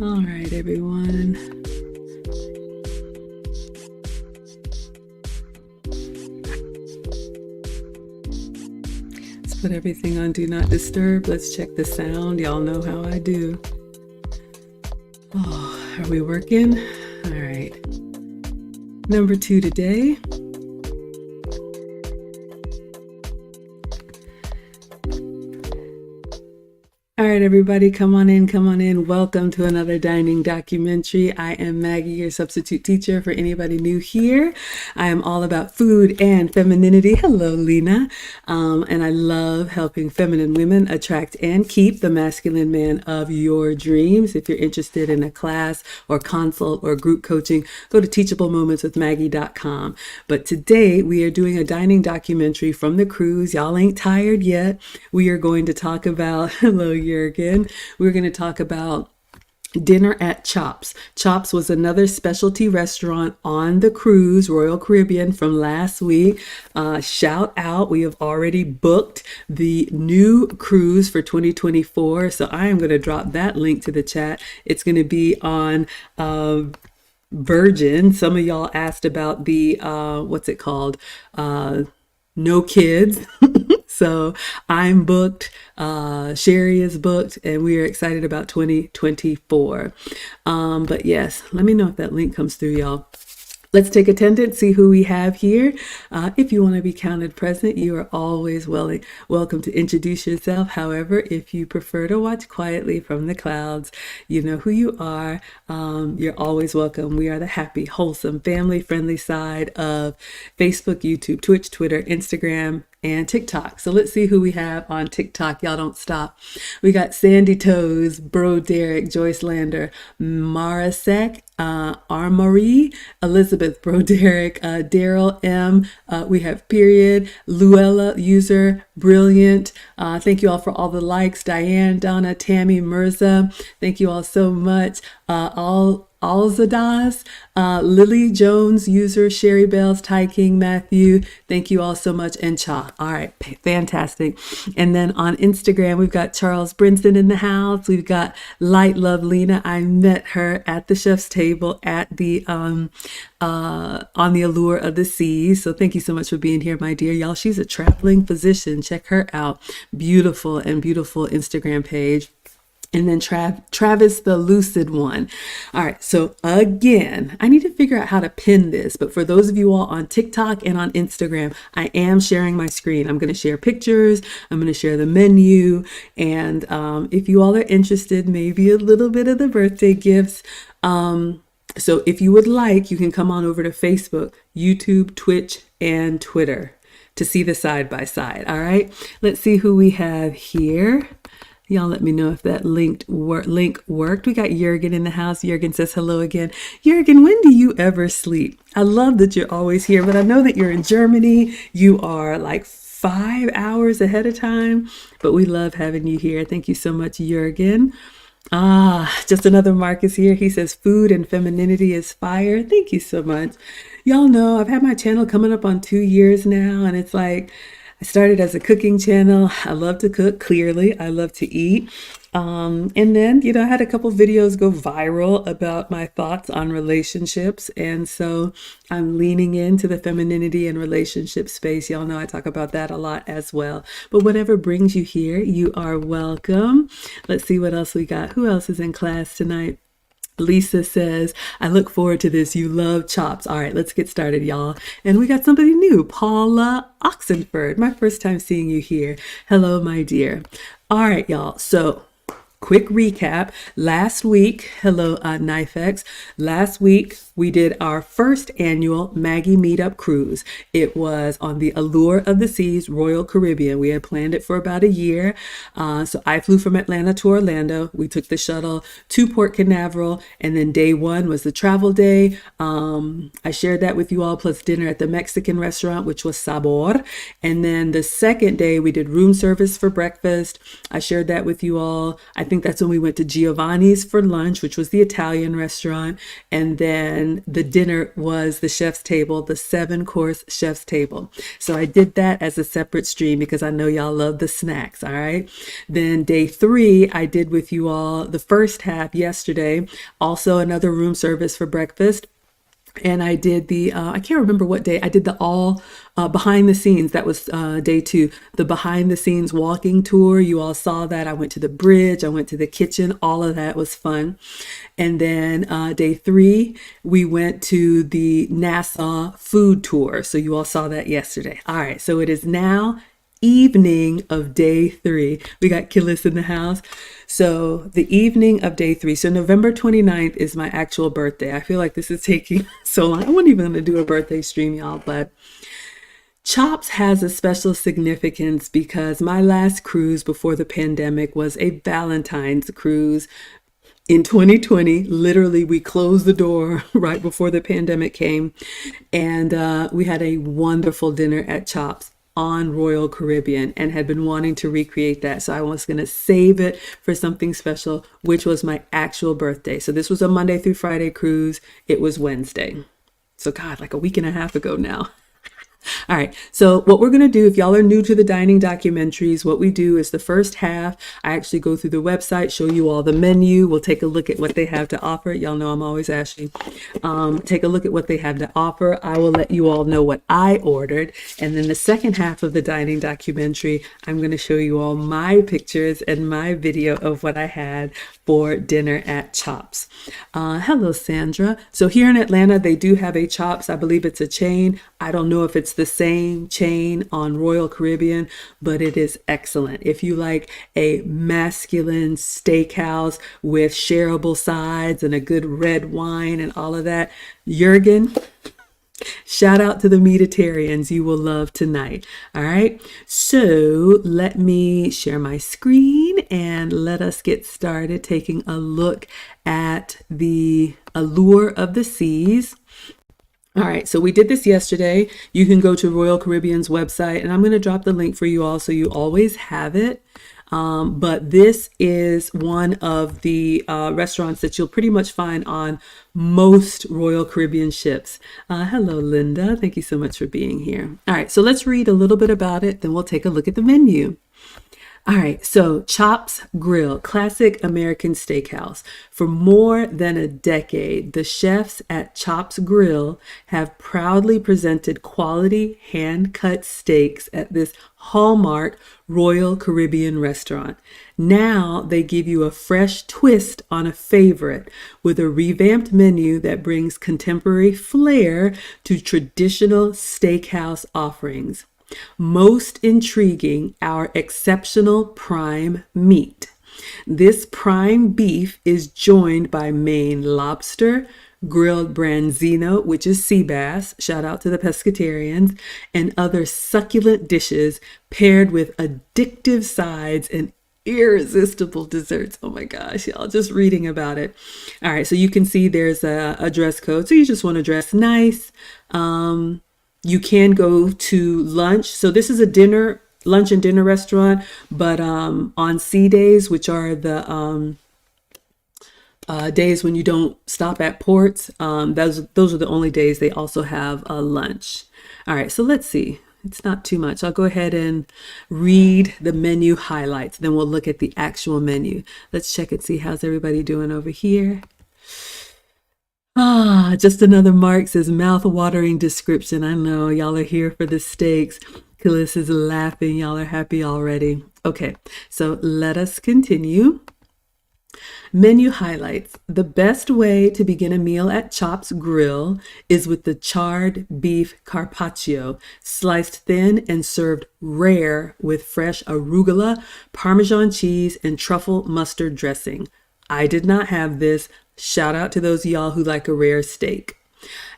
All right, everyone. Let's put everything on Do Not Disturb. Let's check the sound. Y'all know how I do. Oh, are we working? All right. Number 2 today. All right, everybody, come on in, come on in. Welcome to another dining documentary. I am Maggie, your substitute teacher for anybody new here. I am all about food and femininity. Hello, Lena. And I love helping feminine women attract and keep the masculine man of your dreams. If you're interested in a class or consult or group coaching, go to teachablemomentswithmaggie.com. But today we are doing a dining documentary from the cruise. Y'all ain't tired yet. We are going to talk about, hello, Jurgen. We're going to talk about dinner at CHOPS. CHOPS was another specialty restaurant on the cruise, Royal Caribbean, from last week. Shout out, we have already booked the new cruise for 2024. So I am going to drop that link to the chat. It's going to be on Virgin. Some of y'all asked about the, what's it called? No kids. So I'm booked, Sherry is booked, and we are excited about 2024. But yes, let me know if that link comes through, y'all. Let's take attendance, see who we have here. If you want to be counted present, you are always welcome to introduce yourself. However, if you prefer to watch quietly from the clouds, you know who you are. You're always welcome. We are the happy, wholesome, family-friendly side of Facebook, YouTube, Twitch, Twitter, Instagram, and TikTok. So let's see who we have on TikTok. Y'all don't stop. We got Sandy Toes, Bro Derek, Joyce Lander, Marasek, Armory, Elizabeth, Bro Derek, Daryl M. We have Period, Luella, User, Brilliant. Thank you all for all the likes. Diane, Donna, Tammy, Mirza. Thank you all so much. Alzadas, Lily Jones, User, Sherry Bells, Ty King, Matthew. Thank you all so much. And Cha. All right, fantastic. And then on Instagram, we've got Charles Brinson in the house. We've got Light Love Lena. I met her at the chef's table at the on the Allure of the Seas. So thank you so much for being here, my dear. Y'all, she's a traveling physician. Check her out. Beautiful Instagram page. And then Travis, the lucid one. All right. So again, I need to figure out how to pin this. But for those of you all on TikTok and on Instagram, I am sharing my screen. I'm going to share pictures. I'm going to share the menu. And if you all are interested, maybe a little bit of the birthday gifts. So if you would like, you can come on over to Facebook, YouTube, Twitch, and Twitter to see the side by side. All right. Let's see who we have here. Y'all let me know if that link worked. We got Jurgen in the house. Jurgen says hello again. Jurgen, when do you ever sleep? I love that you're always here, but I know that you're in Germany. You are like 5 hours ahead of time, but we love having you here. Thank you so much, Jurgen. Just another Marcus here. He says food and femininity is fire. Thank you so much. Y'all know I've had my channel coming up on 2 years now, and it's like, I started as a cooking channel. I love to cook, clearly. I love to eat. And then, I had a couple videos go viral about my thoughts on relationships. And so I'm leaning into the femininity and relationship space. Y'all know I talk about that a lot as well. But whatever brings you here, you are welcome. Let's see what else we got. Who else is in class tonight? Lisa says, I look forward to this. You love CHOPS. All right, let's get started, y'all. And we got somebody new, Paula Oxenford. My first time seeing you here. Hello, my dear. All right, y'all. So quick recap. Last week, hello, KnifeX. Last week, we did our first annual Maggie Meetup Cruise. It was on the Allure of the Seas, Royal Caribbean. We had planned it for about a year. So I flew from Atlanta to Orlando. We took the shuttle to Port Canaveral, and then day one was the travel day. I shared that with you all, plus dinner at the Mexican restaurant, which was Sabor. And then the second day, we did room service for breakfast. I shared that with you all. I think that's when we went to Giovanni's for lunch, which was the Italian restaurant. And then the dinner was the chef's table, the 7-course chef's table. So I did that as a separate stream because I know y'all love the snacks. All right. Then day 3, I did with you all the first half yesterday, also another room service for breakfast. And I did the, I can't remember what day, I did the all behind the scenes. That was day 2, the behind the scenes walking tour. You all saw that. I went to the bridge, I went to the kitchen, all of that was fun. And then day 3, we went to the Nassau food tour. So you all saw that yesterday. All right, so it is now evening of day 3. We got Killis in the house. So the evening of day 3. So November 29th is my actual birthday. I feel like this is taking so long. I wasn't even going to do a birthday stream, y'all, but CHOPS has a special significance because my last cruise before the pandemic was a Valentine's cruise. In 2020, literally, we closed the door right before the pandemic came, and we had a wonderful dinner at CHOPS on Royal Caribbean and had been wanting to recreate that. So I was going to save it for something special, which was my actual birthday. So this was a Monday through Friday cruise. It was Wednesday. So God, like a week and a half ago now. All right. So what we're going to do, if y'all are new to the dining documentaries, what we do is the first half, I actually go through the website, show you all the menu. We'll take a look at what they have to offer. Y'all know I'm always asking. Take a look at what they have to offer. I will let you all know what I ordered. And then the second half of the dining documentary, I'm going to show you all my pictures and my video of what I had for dinner at CHOPS. Hello, Sandra. So here in Atlanta, they do have a CHOPS. I believe it's a chain. I don't know if it's the same chain on Royal Caribbean, but it is excellent. If you like a masculine steakhouse with shareable sides and a good red wine and all of that, Jurgen, shout out to the meatitarians. You will love tonight. All right. So let me share my screen and let us get started taking a look at the Allure of the Seas. All right, so we did this yesterday. You can go to Royal Caribbean's website, and I'm going to drop the link for you all so you always have it. But this is one of the restaurants that you'll pretty much find on most Royal Caribbean ships. Hello, Linda. Thank you so much for being here. All right, so let's read a little bit about it, then we'll take a look at the menu. All right, so CHOPS Grill, classic American steakhouse. For more than a decade, the chefs at CHOPS Grill have proudly presented quality hand-cut steaks at this hallmark Royal Caribbean restaurant. Now they give you a fresh twist on a favorite with a revamped menu that brings contemporary flair to traditional steakhouse offerings. Most intriguing, our exceptional prime meat. This prime beef is joined by Maine lobster, grilled branzino, which is sea bass, shout out to the pescatarians, and other succulent dishes paired with addictive sides and irresistible desserts. Oh my gosh, y'all, just reading about it. All right, so you can see there's a dress code. So you just want to dress nice. You can go to lunch. So this is a lunch and dinner restaurant, but on sea days, which are the days when you don't stop at ports, those are the only days they also have a lunch. All right, so let's see. It's not too much. I'll go ahead and read the menu highlights. Then we'll look at the actual menu. Let's check and see how's everybody doing over here. Just another mark says mouth-watering description. I know y'all are here for the steaks. Killis is laughing. Y'all are happy already. Okay, so let us continue. Menu highlights. The best way to begin a meal at CHOPS Grill is with the charred beef carpaccio, sliced thin and served rare with fresh arugula, Parmesan cheese, and truffle mustard dressing. I did not have this. Shout out to those of y'all who like a rare steak.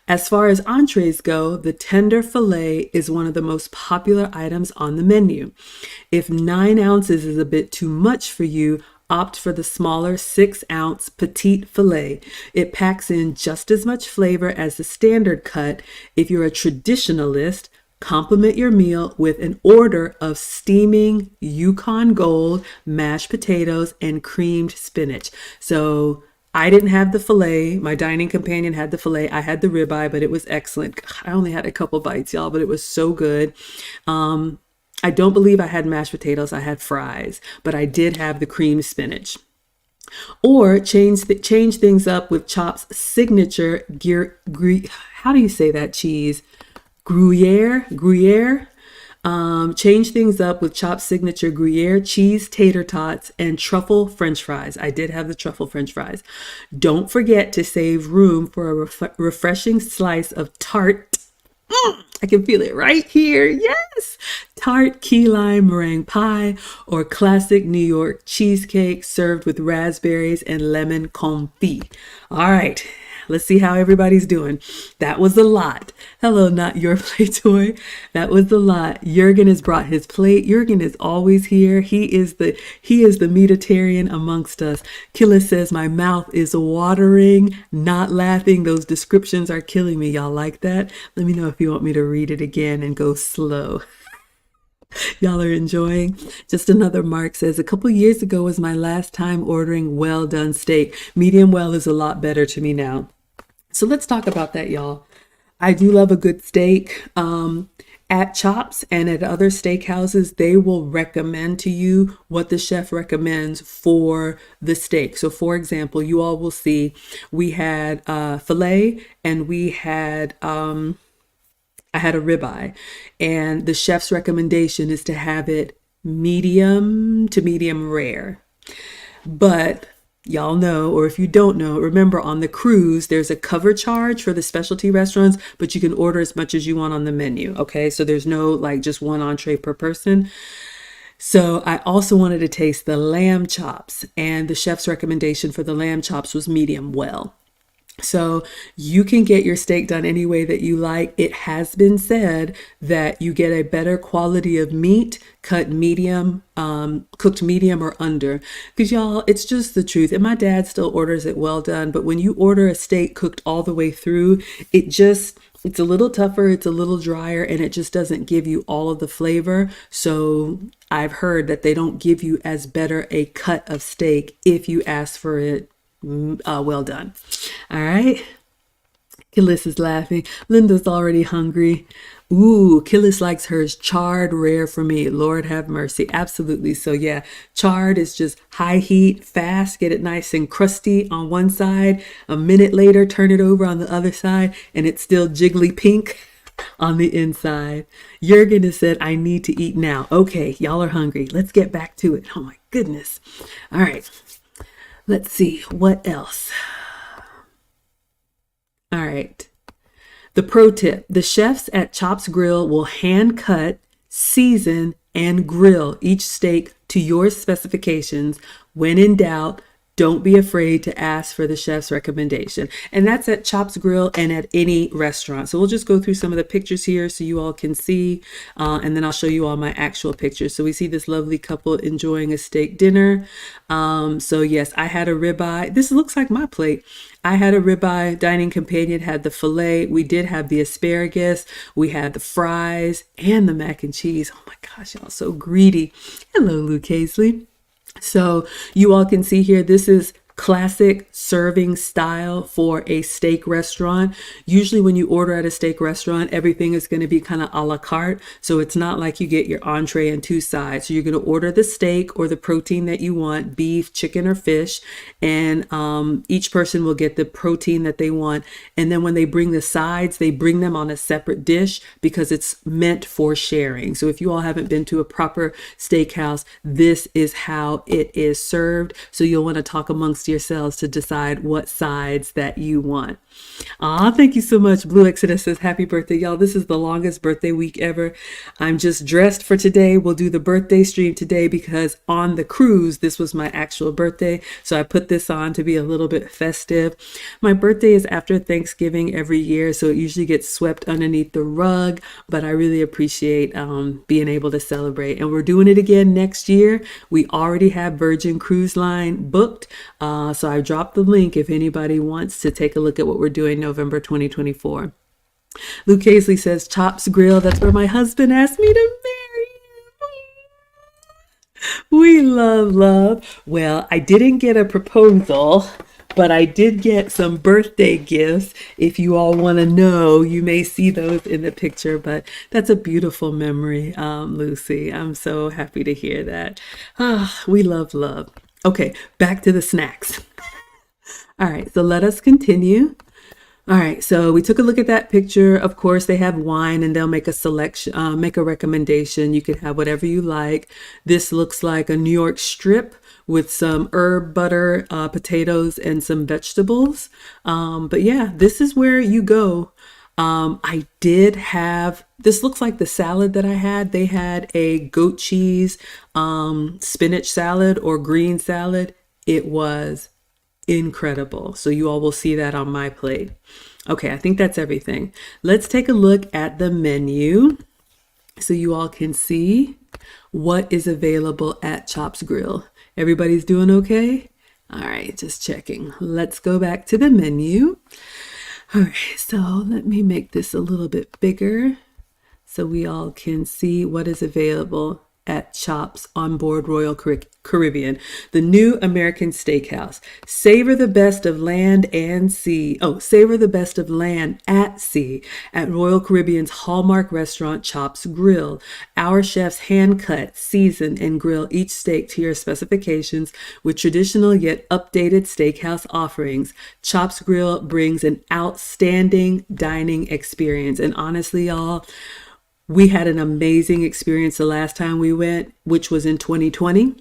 As far as entrees go, the tender filet is one of the most popular items on the menu. If 9 ounces is a bit too much for you, opt for the smaller 6-ounce petite filet. It packs in just as much flavor as the standard cut. If you're a traditionalist, Complement your meal with an order of steaming Yukon Gold mashed potatoes and creamed spinach. So I didn't have the filet. My dining companion had the filet. I had the ribeye, but it was excellent. I only had a couple bites, y'all, but it was so good. I don't believe I had mashed potatoes. I had fries, but I did have the creamed spinach. Or change things up with CHOPS signature how do you say that cheese? Gruyere. Change things up with CHOPS signature Gruyere cheese tater tots and truffle French fries. I did have the truffle French fries. Don't forget to save room for a refreshing slice of tart. I can feel it right here. Yes. Tart key lime meringue pie or classic New York cheesecake served with raspberries and lemon confit. All right. Let's see how everybody's doing. That was a lot. Hello, not your plate toy. That was a lot. Jurgen has brought his plate. Jurgen is always here. He is the meatitarian amongst us. Killa says my mouth is watering, not laughing. Those descriptions are killing me. Y'all like that? Let me know if you want me to read it again and go slow. Y'all are enjoying. Just another Mark says, a couple years ago was my last time ordering well done steak. Medium well is a lot better to me now. So let's talk about that, y'all. I do love a good steak. At CHOPS and at other steakhouses, they will recommend to you what the chef recommends for the steak. So for example, you all will see we had filet and we had I had a ribeye, and the chef's recommendation is to have it medium to medium rare. But y'all know, or if you don't know, remember on the cruise, there's a cover charge for the specialty restaurants, but you can order as much as you want on the menu. Okay. So there's no like just one entree per person. So I also wanted to taste the lamb chops, and the chef's recommendation for the lamb chops was medium well. So you can get your steak done any way that you like. It has been said that you get a better quality of meat cut medium, cooked medium or under. Because y'all, it's just the truth. And my dad still orders it well done. But when you order a steak cooked all the way through, it's a little tougher, it's a little drier, and it just doesn't give you all of the flavor. So I've heard that they don't give you as better a cut of steak if you ask for it well done. All right. Killis is laughing. Linda's already hungry. Ooh, Killis likes hers charred rare for me. Lord have mercy. Absolutely. So yeah, charred is just high heat, fast, get it nice and crusty on one side. A minute later, turn it over on the other side, and it's still jiggly pink on the inside. Jurgen has said, I need to eat now. Okay, y'all are hungry. Let's get back to it. Oh my goodness. All right. Let's see, what else? All right. The pro tip, the chefs at CHOPS Grill will hand cut, season, and grill each steak to your specifications. When in doubt, don't be afraid to ask for the chef's recommendation. And that's at CHOPS Grill and at any restaurant. So we'll just go through some of the pictures here so you all can see, and then I'll show you all my actual pictures. So we see this lovely couple enjoying a steak dinner. So yes, I had a ribeye. This looks like my plate. I had a ribeye. Dining companion had the filet. We did have the asparagus. We had the fries and the mac and cheese. Oh my gosh, y'all so greedy. Hello, Luke Hazley. So you all can see here, this is classic serving style for a steak restaurant. Usually when you order at a steak restaurant, everything is going to be kind of a la carte. So it's not like you get your entree and two sides. So you're going to order the steak or the protein that you want, beef, chicken, or fish. And each person will get the protein that they want. And then when they bring the sides, they bring them on a separate dish because it's meant for sharing. So if you all haven't been to a proper steakhouse, this is how it is served. So you'll want to talk amongst yourselves to decide what sides that you want. Thank you so much. Blue Exodus says, happy birthday, y'all. This is the longest birthday week ever. I'm just dressed for today. We'll do the birthday stream today because on the cruise, this was my actual birthday. So I put this on to be a little bit festive. My birthday is after Thanksgiving every year, so it usually gets swept underneath the rug, but I really appreciate being able to celebrate. And we're doing it again next year. We already have Virgin Cruise Line booked. So I dropped the link if anybody wants to take a look at what we're doing November 2024. Luke Hazley says, Chops Grill. That's where my husband asked me to marry him. We love. Well, I didn't get a proposal, but I did get some birthday gifts. If you all want to know, you may see those in the picture, but that's a beautiful memory, Lucy. I'm so happy to hear that. We love. Okay, back to the snacks. All right, so let us continue. All right, so we took a look at that picture. Of course, they have wine and they'll make a selection, make a recommendation. You can have whatever you like. This looks like a New York strip with some herb butter, potatoes, and some vegetables. But yeah, this is where you go. I did have, this looks like the salad that I had. They had a goat cheese, spinach salad or green salad. It was incredible. So you all will see that on my plate. Okay, I think that's everything. Let's take a look at the menu so you all can see what is available at Chops Grill. Everybody's doing okay? All right, just checking. Let's go back to the menu. All right, so let me make this a little bit bigger so we all can see what is available at Chops on board Royal Caribbean, the new American steakhouse. Savor the best of land and sea. Oh, savor the best of land at sea at Royal Caribbean's hallmark restaurant, Chops Grill. Our chefs hand cut, season, and grill each steak to your specifications with traditional yet updated steakhouse offerings. Chops Grill brings an outstanding dining experience. And honestly, y'all, we had an amazing experience the last time we went, which was in 2020.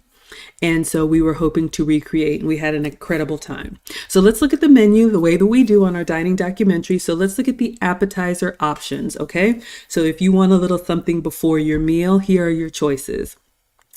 And so we were hoping to recreate, and we had an incredible time. So let's look at the menu the way that we do on our dining documentary. So let's look at the appetizer options, okay? So if you want a little something before your meal, here are your choices.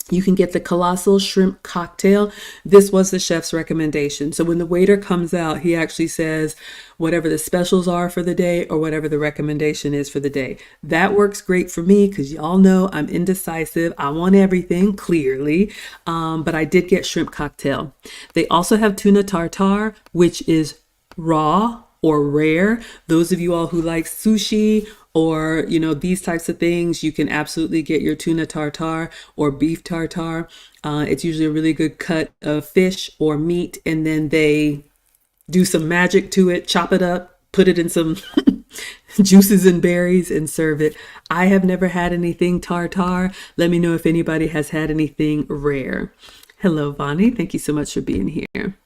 You can get the colossal shrimp cocktail. This was the chef's recommendation. So when the waiter comes out, he actually says whatever the specials are for the day or whatever the recommendation is for the day. That works great for me because y'all know I'm indecisive. I want everything clearly, but I did get shrimp cocktail. They also have tuna tartare, which is raw or rare. Those of you all who like sushi or, you know, these types of things, you can absolutely get your tuna tartare or beef tartare. It's usually a really good cut of fish or meat, and then they do some magic to it, chop it up, put it in some juices and berries and serve it. I have never had anything tartare. Let me know if anybody has had anything rare. Hello, Vonnie. Thank you so much for being here.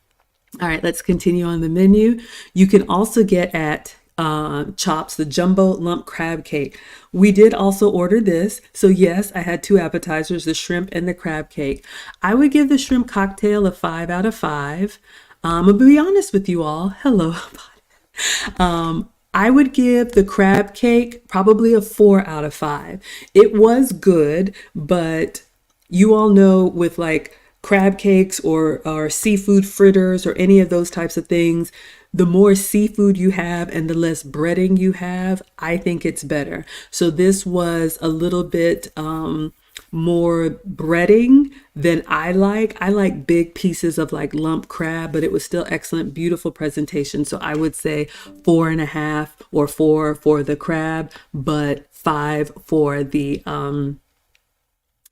All right, let's continue on the menu. You can also get at Chops the jumbo lump crab cake. We did also order this. So yes, I had two appetizers, the shrimp and the crab cake. I would give the shrimp cocktail a 5 out of 5. I'm gonna be honest with you all. Hello. I would give the crab cake probably a 4 out of 5. It was good, but you all know with like crab cakes or seafood fritters or any of those types of things, the more seafood you have and the less breading you have, I think it's better. So this was a little bit more breading than I like. I like big pieces of like lump crab, but it was still excellent, beautiful presentation. So I would say 4.5 or 4 for the crab, but 5 for the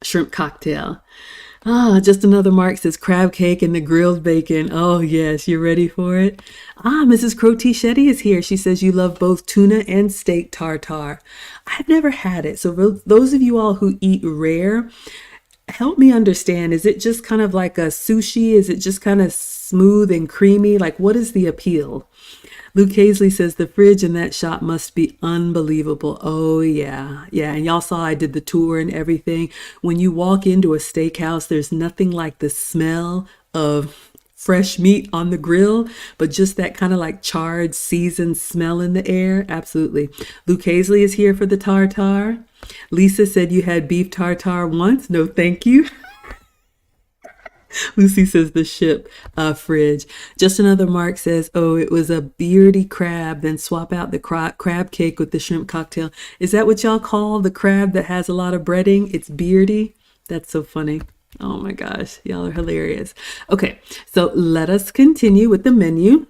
shrimp cocktail. Just another mark says crab cake and the grilled bacon. Oh yes, you're ready for it? Mrs. Crotty Shetty is here. She says you love both tuna and steak tartare. I've never had it. So those of you all who eat rare, help me understand. Is it just kind of like a sushi? Is it just kind of smooth and creamy? Like, what is the appeal? Luke Hazley says the fridge in that shop must be unbelievable. Oh yeah. And y'all saw I did the tour and everything. When you walk into a steakhouse, there's nothing like the smell of fresh meat on the grill, but just that kind of like charred, seasoned smell in the air. Absolutely. Luke Hazley is here for the tartare. Lisa said you had beef tartare once. No, thank you. Lucy says the ship fridge. Just another mark says, oh, it was a beardy crab. Then swap out the crab cake with the shrimp cocktail. Is that what y'all call the crab that has a lot of breading? It's beardy. That's so funny. Oh my gosh, y'all are hilarious. Okay, so let us continue with the menu.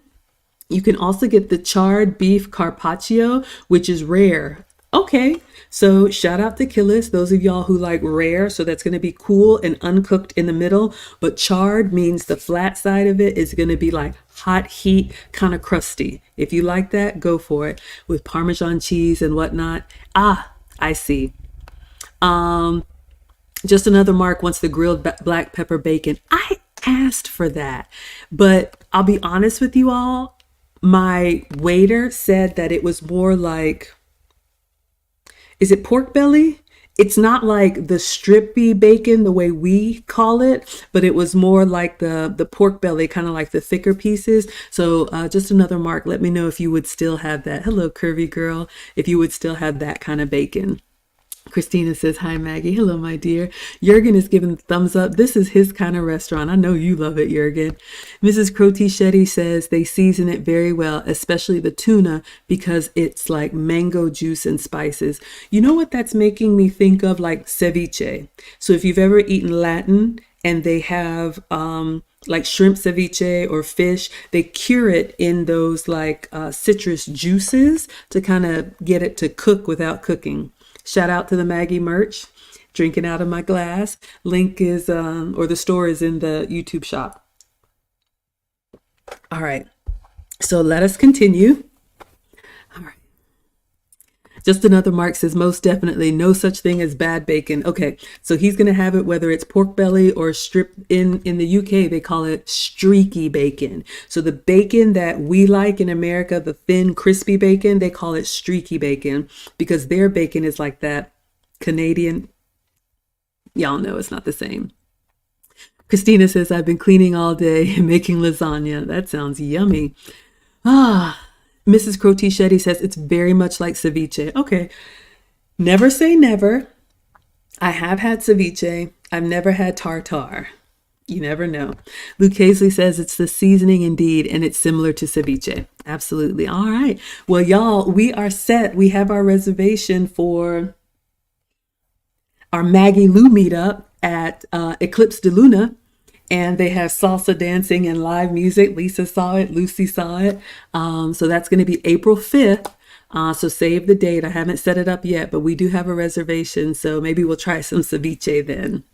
You can also get the charred beef carpaccio, which is rare. Okay, so shout out to Killis, those of y'all who like rare. So that's going to be cool and uncooked in the middle. But charred means the flat side of it is going to be like hot heat, kind of crusty. If you like that, go for it with Parmesan cheese and whatnot. Ah, I see. Just another Mark wants the grilled black pepper bacon. I asked for that, but I'll be honest with you all. My waiter said that it was more like, is it pork belly? It's not like the strippy bacon the way we call it, but it was more like the pork belly, kind of like the thicker pieces. So just another Mark. Let me know if you would still have that. Hello, curvy girl. If you would still have that kind of bacon. Christina says, hi, Maggie. Hello, my dear. Jurgen is giving thumbs up. This is his kind of restaurant. I know you love it, Jurgen. Mrs. Crotty Shetty says they season it very well, especially the tuna, because it's like mango juice and spices. You know what that's making me think of? Like ceviche. So if you've ever eaten Latin and they have like shrimp ceviche or fish, they cure it in those like citrus juices to kind of get it to cook without cooking. Shout out to the Maggie merch, drinking out of my glass. Link is, or the store is in the YouTube shop. All right, so let us continue. All right. Just another Mark says, most definitely no such thing as bad bacon. Okay, so he's going to have it whether it's pork belly or strip. In the UK, they call it streaky bacon. So the bacon that we like in America, the thin, crispy bacon, they call it streaky bacon because their bacon is like that Canadian. Y'all know it's not the same. Christina says, I've been cleaning all day and making lasagna. That sounds yummy. Mrs. Crotty Shetty says it's very much like ceviche. Okay. Never say never. I have had ceviche. I've never had tartare. You never know. Luke Hazley says it's the seasoning indeed, and it's similar to ceviche. Absolutely. All right. Well, y'all, we are set. We have our reservation for our Maggie Lou meetup at Eclipse de Luna. And they have salsa dancing and live music. Lisa saw it. Lucy saw it. So that's going to be April 5th. So save the date. I haven't set it up yet, but we do have a reservation. So maybe we'll try some ceviche then.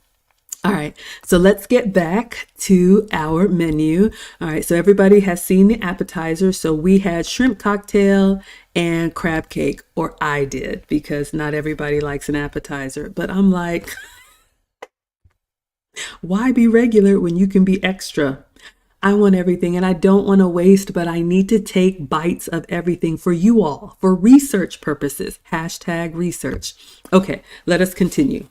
All right, so let's get back to our menu. All right, so everybody has seen the appetizers. So we had shrimp cocktail and crab cake, or I did, because not everybody likes an appetizer. But I'm like, why be regular when you can be extra? I want everything and I don't want to waste, but I need to take bites of everything for you all, for research purposes. Hashtag research. Okay, let us continue.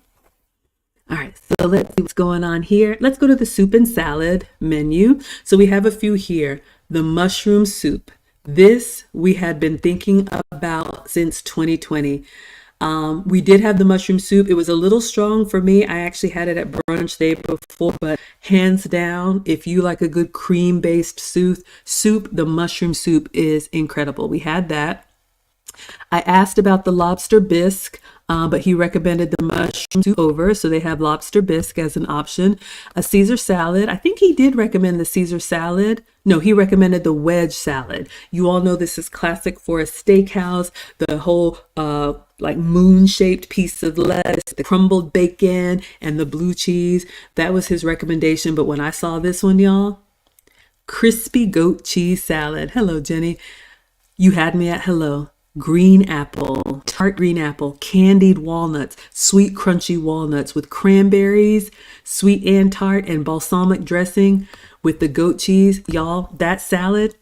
All right, so let's see what's going on here. Let's go to the soup and salad menu. So we have a few here. The mushroom soup. This we had been thinking about since 2020. We did have the mushroom soup. It was a little strong for me. I actually had it at brunch the day before, but hands down, if you like a good cream-based soup, the mushroom soup is incredible. We had that. I asked about the lobster bisque, but he recommended the mushroom soup over, so they have lobster bisque as an option. A Caesar salad. I think he did recommend the Caesar salad. No, he recommended the wedge salad. You all know this is classic for a steakhouse. The whole like moon-shaped piece of lettuce, the crumbled bacon, and the blue cheese. That was his recommendation. But when I saw this one, y'all, crispy goat cheese salad. Hello, Jenny. You had me at hello. Green apple, tart green apple, candied walnuts, sweet crunchy walnuts with cranberries, sweet and tart, and balsamic dressing with the goat cheese. Y'all, that salad.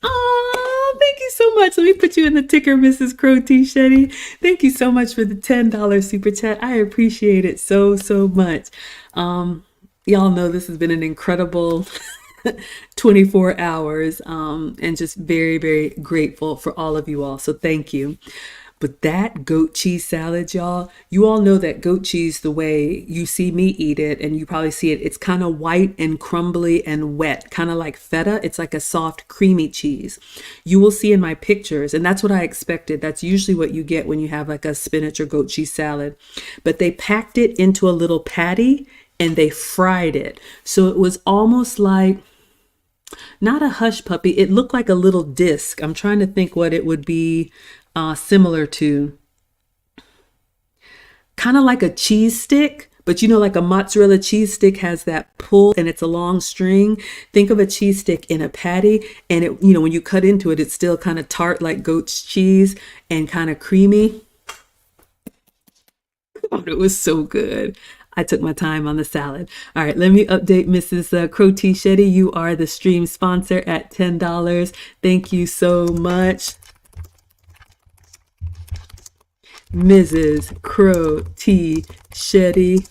Oh, thank you so much. Let me put you in the ticker, Mrs. Crotty Shetty. Thank you so much for the $10 super chat. I appreciate it so, so much. Y'all know this has been an incredible 24 hours and just very, very grateful for all of you all. So thank you. But that goat cheese salad, y'all, you all know that goat cheese, the way you see me eat it, and you probably see it, it's kind of white and crumbly and wet, kind of like feta. It's like a soft, creamy cheese. You will see in my pictures, and that's what I expected. That's usually what you get when you have like a spinach or goat cheese salad. But they packed it into a little patty and they fried it. So it was almost like, not a hush puppy. It looked like a little disc. I'm trying to think what it would be similar to. Kind of like a cheese stick, but you know, like a mozzarella cheese stick has that pull and it's a long string. Think of a cheese stick in a patty, and it, you know, when you cut into it, it's still kind of tart like goat's cheese and kind of creamy. Oh, it was so good. I took my time on the salad. All right, let me update Mrs. Crotty Shetty. You are the stream sponsor at $10. Thank you so much. Mrs. Crotty Shetty,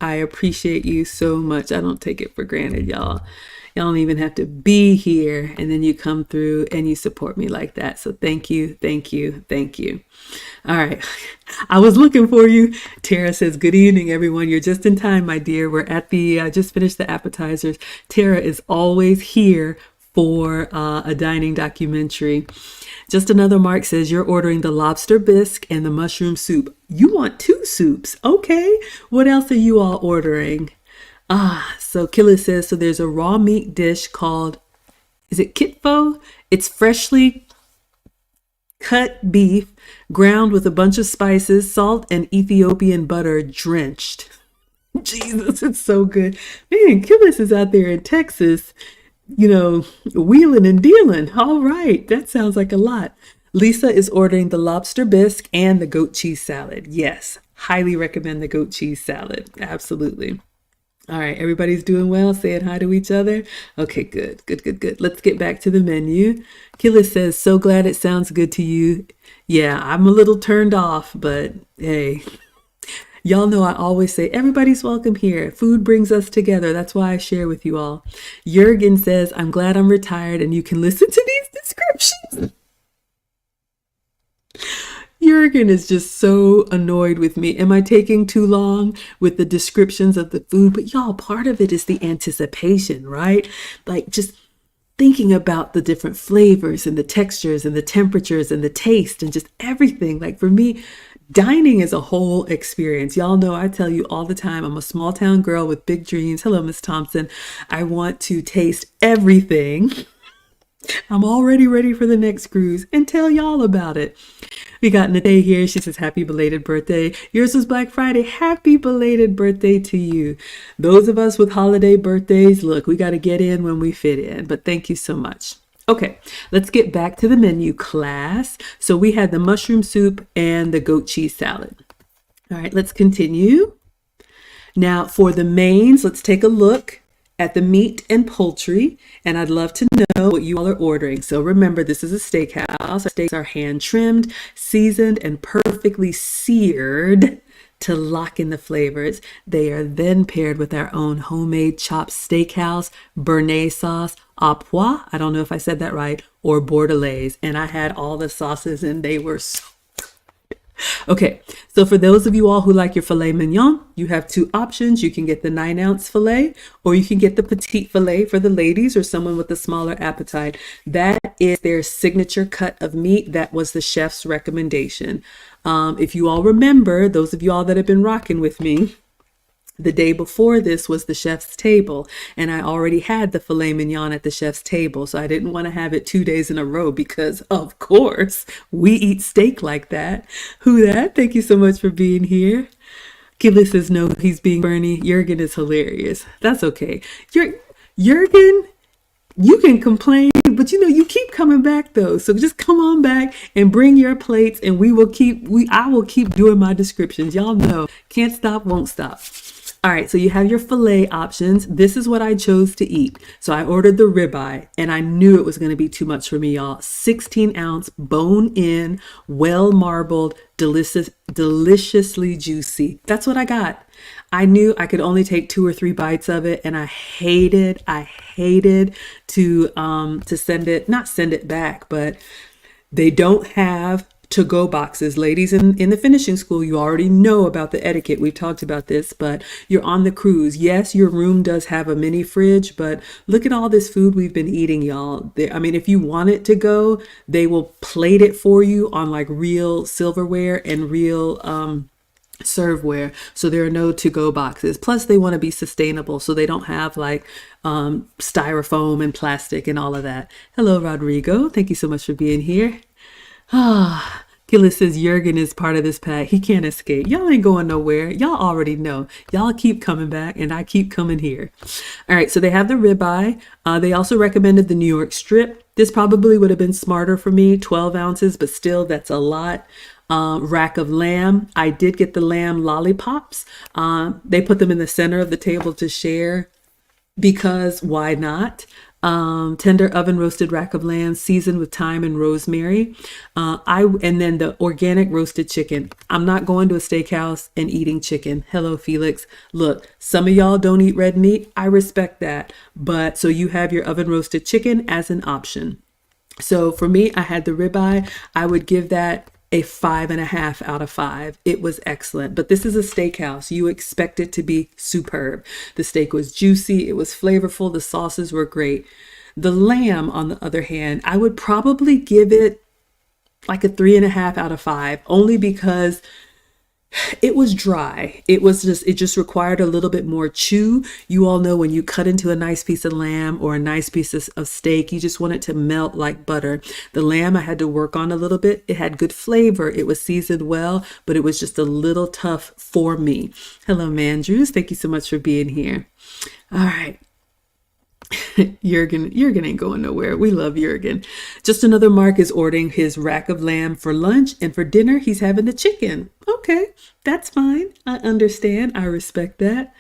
I appreciate you so much. I don't take it for granted, y'all. Y'all don't even have to be here, and then you come through and you support me like that. So thank you, thank you, thank you. All right. I was looking for you. Tara says, good evening, everyone. You're just in time, my dear. We're at the, just finished the appetizers. Tara is always here for a dining documentary. Just Another Mark says, you're ordering the lobster bisque and the mushroom soup. You want two soups. Okay. What else are you all ordering? So Killa says, so there's a raw meat dish called, is it kitfo? It's freshly cut beef, ground with a bunch of spices, salt, and Ethiopian butter drenched. Jesus, it's so good. Man, Killis is out there in Texas, you know, wheeling and dealing. All right, that sounds like a lot. Lisa is ordering the lobster bisque and the goat cheese salad. Yes, highly recommend the goat cheese salad. Absolutely. All right, everybody's doing well, saying hi to each other. Okay, good, good, good, good. Let's get back to the menu. Killis says, so glad it sounds good to you. Yeah, I'm a little turned off, but hey, y'all know I always say everybody's welcome here. Food brings us together. That's why I share with you all. Jurgen says, I'm glad I'm retired and you can listen to these descriptions. Jurgen is just so annoyed with me. Am I taking too long with the descriptions of the food? But y'all, part of it is the anticipation, right? Like just thinking about the different flavors and the textures and the temperatures and the taste and just everything. Like for me, dining is a whole experience. Y'all know I tell you all the time, I'm a small town girl with big dreams. Hello, Miss Thompson. I want to taste everything. I'm already ready for the next cruise and tell y'all about it. We got Nade here. She says, happy belated birthday. Yours was Black Friday. Happy belated birthday to you. Those of us with holiday birthdays, look, we got to get in when we fit in. But thank you so much. Okay, let's get back to the menu, class. So we had the mushroom soup and the goat cheese salad. All right, let's continue. Now for the mains, let's take a look at the meat and poultry, and I'd love to know what you all are ordering. So remember, this is a steakhouse. Our steaks are hand trimmed, seasoned, and perfectly seared to lock in the flavors. They are then paired with our own homemade CHOPS Steakhouse, Béarnaise sauce, au pois, I don't know if I said that right, or Bordelaise. And I had all the sauces and they were so okay, so for those of you all who like your filet mignon, you have two options. You can get the 9-ounce filet, or you can get the petite filet for the ladies or someone with a smaller appetite. That is their signature cut of meat. That was the chef's recommendation. If you all remember, those of you all that have been rocking with me, the day before this was the chef's table, and I already had the filet mignon at the chef's table, so I didn't want to have it 2 days in a row because, of course, we eat steak like that. Who that? Thank you so much for being here. Kibble says, no, he's being Bernie. Jurgen is hilarious. That's okay. Jurgen, you can complain, but you know, you keep coming back though. So just come on back and bring your plates, and I will keep doing my descriptions. Y'all know, can't stop, won't stop. All right, so you have your filet options. This is what I chose to eat. So I ordered the ribeye, and I knew it was going to be too much for me, y'all. 16-ounce, bone-in, well-marbled, deliciously juicy. That's what I got. I knew I could only take 2 or 3 bites of it, and I hated to not send it back, but they don't have to-go boxes. Ladies in the finishing school, you already know about the etiquette. We've talked about this, but you're on the cruise. Yes, your room does have a mini fridge, but look at all this food we've been eating, y'all. I mean, if you want it to go, they will plate it for you on like real silverware and real serveware, so there are no to-go boxes. Plus they want to be sustainable, so they don't have like styrofoam and plastic and all of that. Hello Rodrigo, thank you so much for being here. Gillis says Jurgen is part of this pack. He can't escape. Y'all ain't going nowhere. Y'all already know. Y'all keep coming back and I keep coming here. All right, so they have the ribeye. They also recommended the New York strip. This probably would have been smarter for me, 12 ounces, but still that's a lot. Rack of lamb. I did get the lamb lollipops. They put them in the center of the table to share because why not? Tender oven roasted rack of lamb seasoned with thyme and rosemary. And then the organic roasted chicken. I'm not going to a steakhouse and eating chicken. Hello, Felix. Look, some of y'all don't eat red meat. I respect that. But so you have your oven roasted chicken as an option. So for me, I had the ribeye. I would give that a 5.5 out of 5. It was excellent, but this is a steakhouse. You expect it to be superb. The steak was juicy. It was flavorful. The sauces were great. The lamb, on the other hand, I would probably give it like a 3.5 out of 5, only because it was dry. It just required a little bit more chew. You all know when you cut into a nice piece of lamb or a nice piece of steak, you just want it to melt like butter. The lamb I had to work on a little bit. It had good flavor. It was seasoned well, but it was just a little tough for me. Hello, Mandrews. Thank you so much for being here. All right. Jurgen ain't going nowhere. We love Jurgen. Just another Mark is ordering his rack of lamb for lunch, and for dinner he's having the chicken. Okay, that's fine. I understand. I respect that.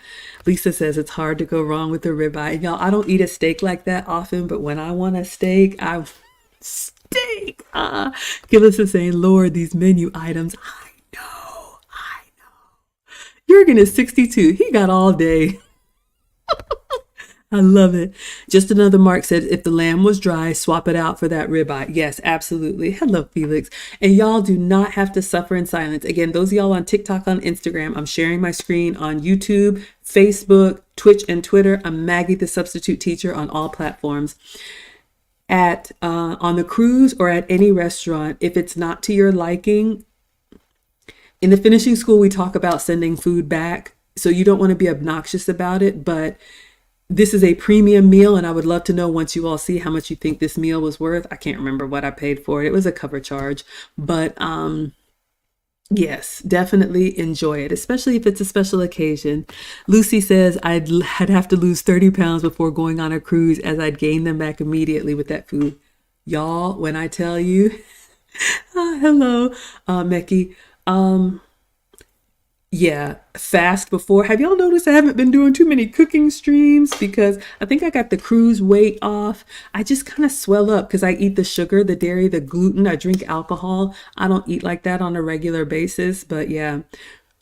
Lisa says it's hard to go wrong with the ribeye. And y'all, I don't eat a steak like that often, but when I want a steak, steak. Gillis is saying, Lord, these menu items. I know. Jurgen is 62. He got all day. I love it. Just another Mark said, if the lamb was dry, swap it out for that ribeye. Yes, absolutely. Hello, Felix. And y'all do not have to suffer in silence. Again, those of y'all on TikTok, on Instagram, I'm sharing my screen on YouTube, Facebook, Twitch, and Twitter. I'm Maggie, the substitute teacher, on all platforms. On the cruise or at any restaurant, if it's not to your liking, in the finishing school, we talk about sending food back. So you don't want to be obnoxious about it, but this is a premium meal, and I would love to know once you all see how much you think this meal was worth. I can't remember what I paid for it. It was a cover charge, but yes, definitely enjoy it, especially if it's a special occasion. Lucy says I'd have to lose 30 pounds before going on a cruise, as I'd gain them back immediately with that food. Y'all, when I tell you, hello, Maggie. Yeah, fast before. Have y'all noticed I haven't been doing too many cooking streams because I think I got the cruise weight off. I just kind of swell up because I eat the sugar, the dairy, the gluten. I drink alcohol. I don't eat like that on a regular basis. But yeah,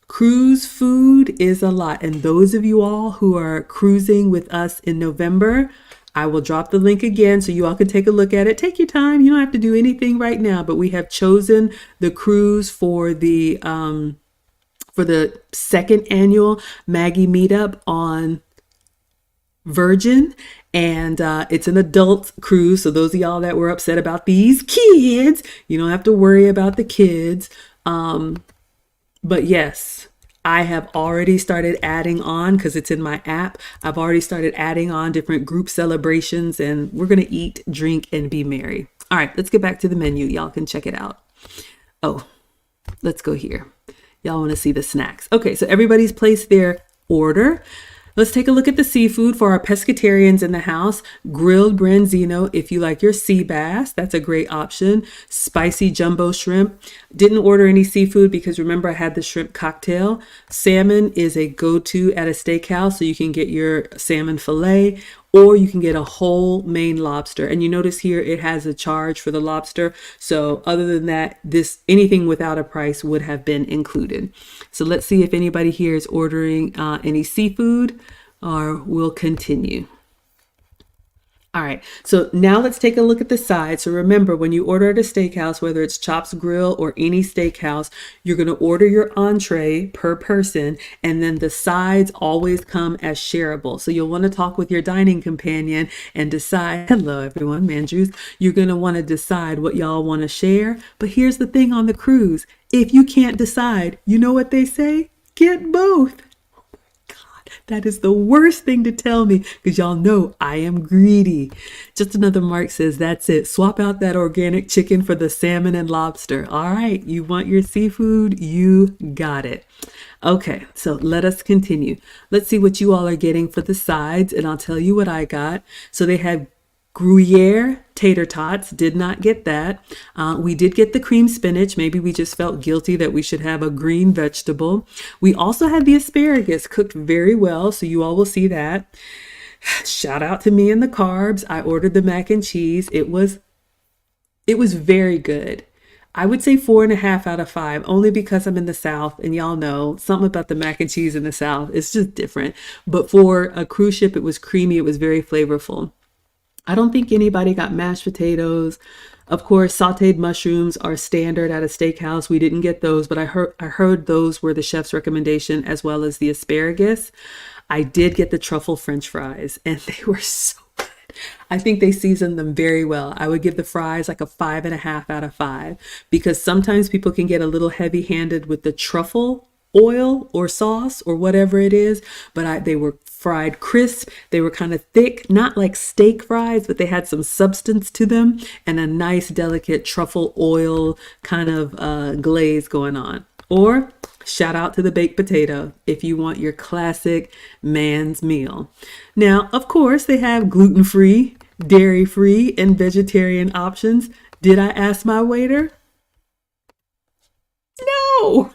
cruise food is a lot. And those of you all who are cruising with us in November, I will drop the link again so you all can take a look at it. Take your time. You don't have to do anything right now, but we have chosen the cruise for the second annual Maggie meetup on Virgin, and it's an adult cruise. So those of y'all that were upset about these kids, you don't have to worry about the kids. But yes, I have already started adding on, because it's in my app. I've already started adding on different group celebrations, and we're going to eat, drink, and be merry. All right, let's get back to the menu. Y'all can check it out. Oh, let's go here. Y'all want to see the snacks. Okay, so everybody's placed their order. Let's take a look at the seafood for our pescatarians in the house. Grilled branzino, if you like your sea bass, that's a great option. Spicy jumbo shrimp. Didn't order any seafood because remember I had the shrimp cocktail. Salmon is a go-to at a steakhouse, so you can get your salmon fillet, or you can get a whole Maine lobster. And you notice here it has a charge for the lobster. So other than that, anything without a price would have been included. So let's see if anybody here is ordering any seafood, or we'll continue. All right, so now let's take a look at the sides. So remember, when you order at a steakhouse, whether it's Chops Grill or any steakhouse, you're going to order your entree per person, and then the sides always come as shareable. So you'll want to talk with your dining companion and decide, hello everyone, Mandrews, you're going to want to decide what y'all want to share. But here's the thing on the cruise. If you can't decide, you know what they say? Get both. God, that is the worst thing to tell me because y'all know I am greedy. Just another Mark says, that's it. Swap out that organic chicken for the salmon and lobster. All right, you want your seafood? You got it. Okay, so let us continue. Let's see what you all are getting for the sides, and I'll tell you what I got. So they had Gruyere tater tots, did not get that. We did get the cream spinach. Maybe we just felt guilty that we should have a green vegetable. We also had the asparagus cooked very well, so you all will see that. Shout out to me and the carbs. I ordered the mac and cheese. It was very good. I would say 4.5 out of 5, only because I'm in the South, and y'all know something about the mac and cheese in the South. It's just different. But for a cruise ship, it was creamy. It was very flavorful. I don't think anybody got mashed potatoes. Of course, sauteed mushrooms are standard at a steakhouse. We didn't get those, but I heard those were the chef's recommendation, as well as the asparagus. I did get the truffle French fries, and they were so good. I think they seasoned them very well. I would give the fries like a 5.5 out of 5, because sometimes people can get a little heavy-handed with the truffle oil or sauce or whatever it is, but they were fried crisp. They were kind of thick, not like steak fries, but they had some substance to them and a nice delicate truffle oil kind of glaze going on. Or shout out to the baked potato if you want your classic man's meal. Now, of course, they have gluten-free, dairy-free, and vegetarian options. Did I ask my waiter? No!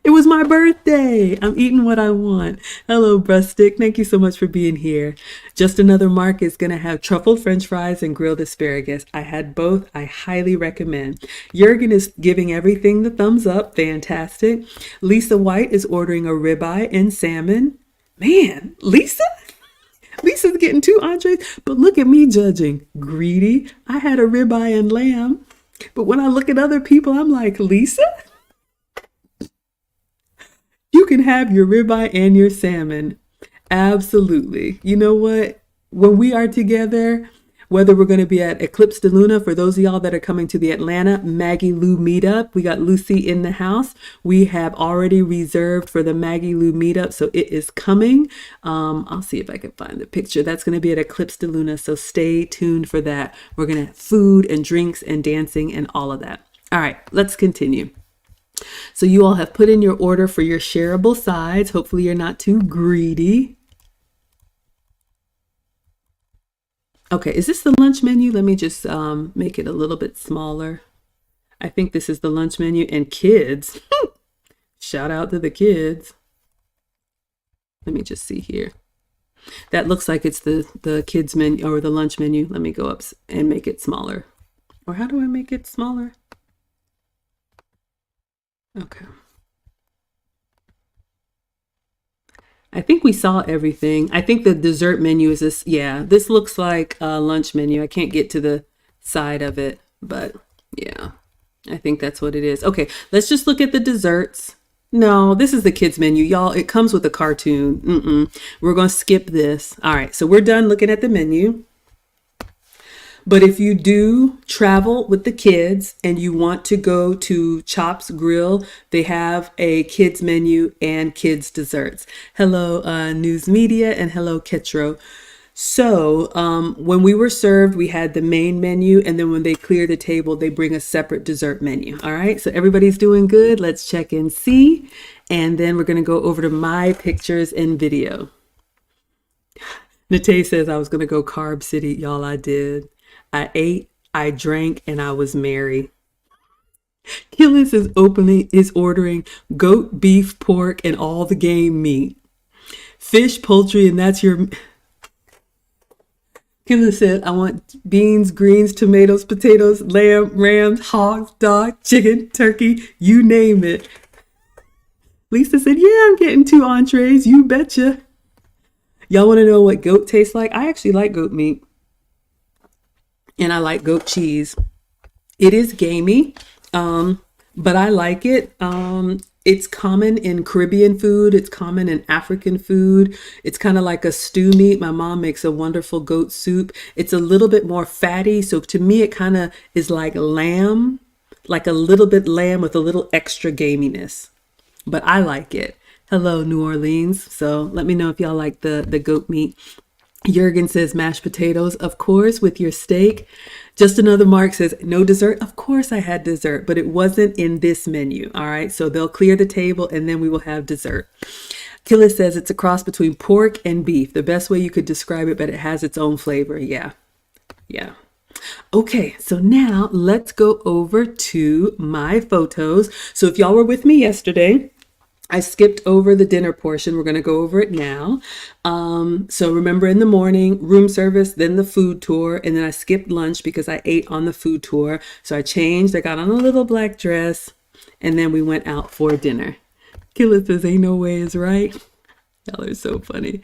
It was my birthday. I'm eating what I want. Hello, Rustic. Thank you so much for being here. Just Another Mark is going to have truffled French fries and grilled asparagus. I had both. I highly recommend. Jurgen is giving everything the thumbs up. Fantastic. Lisa White is ordering a ribeye and salmon. Man, Lisa's getting 2 entrees, but look at me judging. Greedy. I had a ribeye and lamb, but when I look at other people, I'm like, Lisa? You can have your ribeye and your salmon. Absolutely. You know what? When we are together, whether we're going to be at Eclipse de Luna, for those of y'all that are coming to the Atlanta Maggie Lou meetup, we got Lucy in the house. We have already reserved for the Maggie Lou meetup, so it is coming. I'll see if I can find the picture. That's going to be at Eclipse de Luna, so stay tuned for that. We're going to have food and drinks and dancing and all of that. All right, let's continue. So you all have put in your order for your shareable sides. Hopefully you're not too greedy. Okay, is this the lunch menu? Let me just make it a little bit smaller. I think this is the lunch menu. And kids, shout out to the kids. Let me just see here. That looks like it's the kids menu or the lunch menu. Let me go up and make it smaller. Or how do I make it smaller? Okay. I think we saw everything. I think the dessert menu is this. Yeah, this looks like a lunch menu. I can't get to the side of it, but yeah, I think that's what it is. Okay, let's just look at the desserts. No, this is the kids menu, y'all. It comes with a cartoon. We're going to skip this. All right, so we're done looking at the menu. But if you do travel with the kids and you want to go to CHOPS Grill, they have a kids menu and kids desserts. Hello, News Media, and hello, Ketro. So when we were served, we had the main menu, and then when they clear the table, they bring a separate dessert menu. All right, so everybody's doing good. Let's check and see. And then we're going to go over to my pictures and video. Nate says I was going to go Carb City. Y'all, I did. I ate, I drank, and I was merry. Killis is ordering goat, beef, pork, and all the game meat. Fish, poultry, and that's your... Killis said, I want beans, greens, tomatoes, potatoes, lamb, rams, hogs, dog, chicken, turkey, you name it. Lisa said, yeah, I'm getting 2 entrees, you betcha. Y'all want to know what goat tastes like? I actually like goat meat. And I like goat cheese. It is gamey, but I like it. It's common in Caribbean food. It's common in African food. It's kind of like a stew meat. My mom makes a wonderful goat soup. It's a little bit more fatty. So to me, it kind of is like lamb, like a little bit lamb with a little extra gaminess. But I like it. Hello, New Orleans. So let me know if y'all like the goat meat. Jurgen says mashed potatoes, of course, with your steak. Just another Mark says no dessert. Of course I had dessert, but it wasn't in this menu. All right, so they'll clear the table and then we will have dessert. Killa says it's a cross between pork and beef. The best way you could describe it, but it has its own flavor. Yeah. Yeah. Okay, so now let's go over to my photos. So if y'all were with me yesterday, I skipped over the dinner portion. We're going to go over it now. So remember, in the morning, room service, then the food tour, and then I skipped lunch because I ate on the food tour. So I changed, I got on a little black dress, and then we went out for dinner. Killa says, ain't no way is right. Y'all are so funny.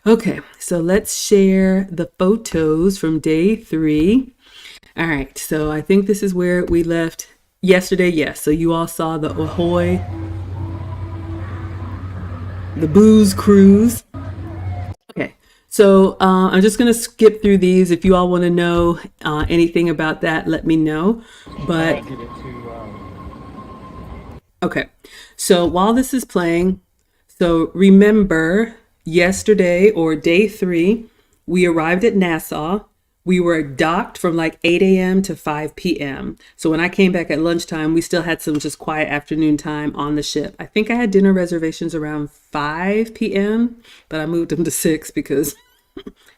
Okay, so let's share the photos from day 3. All right, so I think this is where we left yesterday. Yes, so you all saw the Ahoy, the booze cruise. Okay, so I'm just going to skip through these. If you all want to know anything about that, let me know. But okay, so while this is playing, so remember yesterday or day 3, we arrived at Nassau. We were docked from like 8 a.m. to 5 p.m. So when I came back at lunchtime, we still had some just quiet afternoon time on the ship. I think I had dinner reservations around 5 p.m., but I moved them to 6 because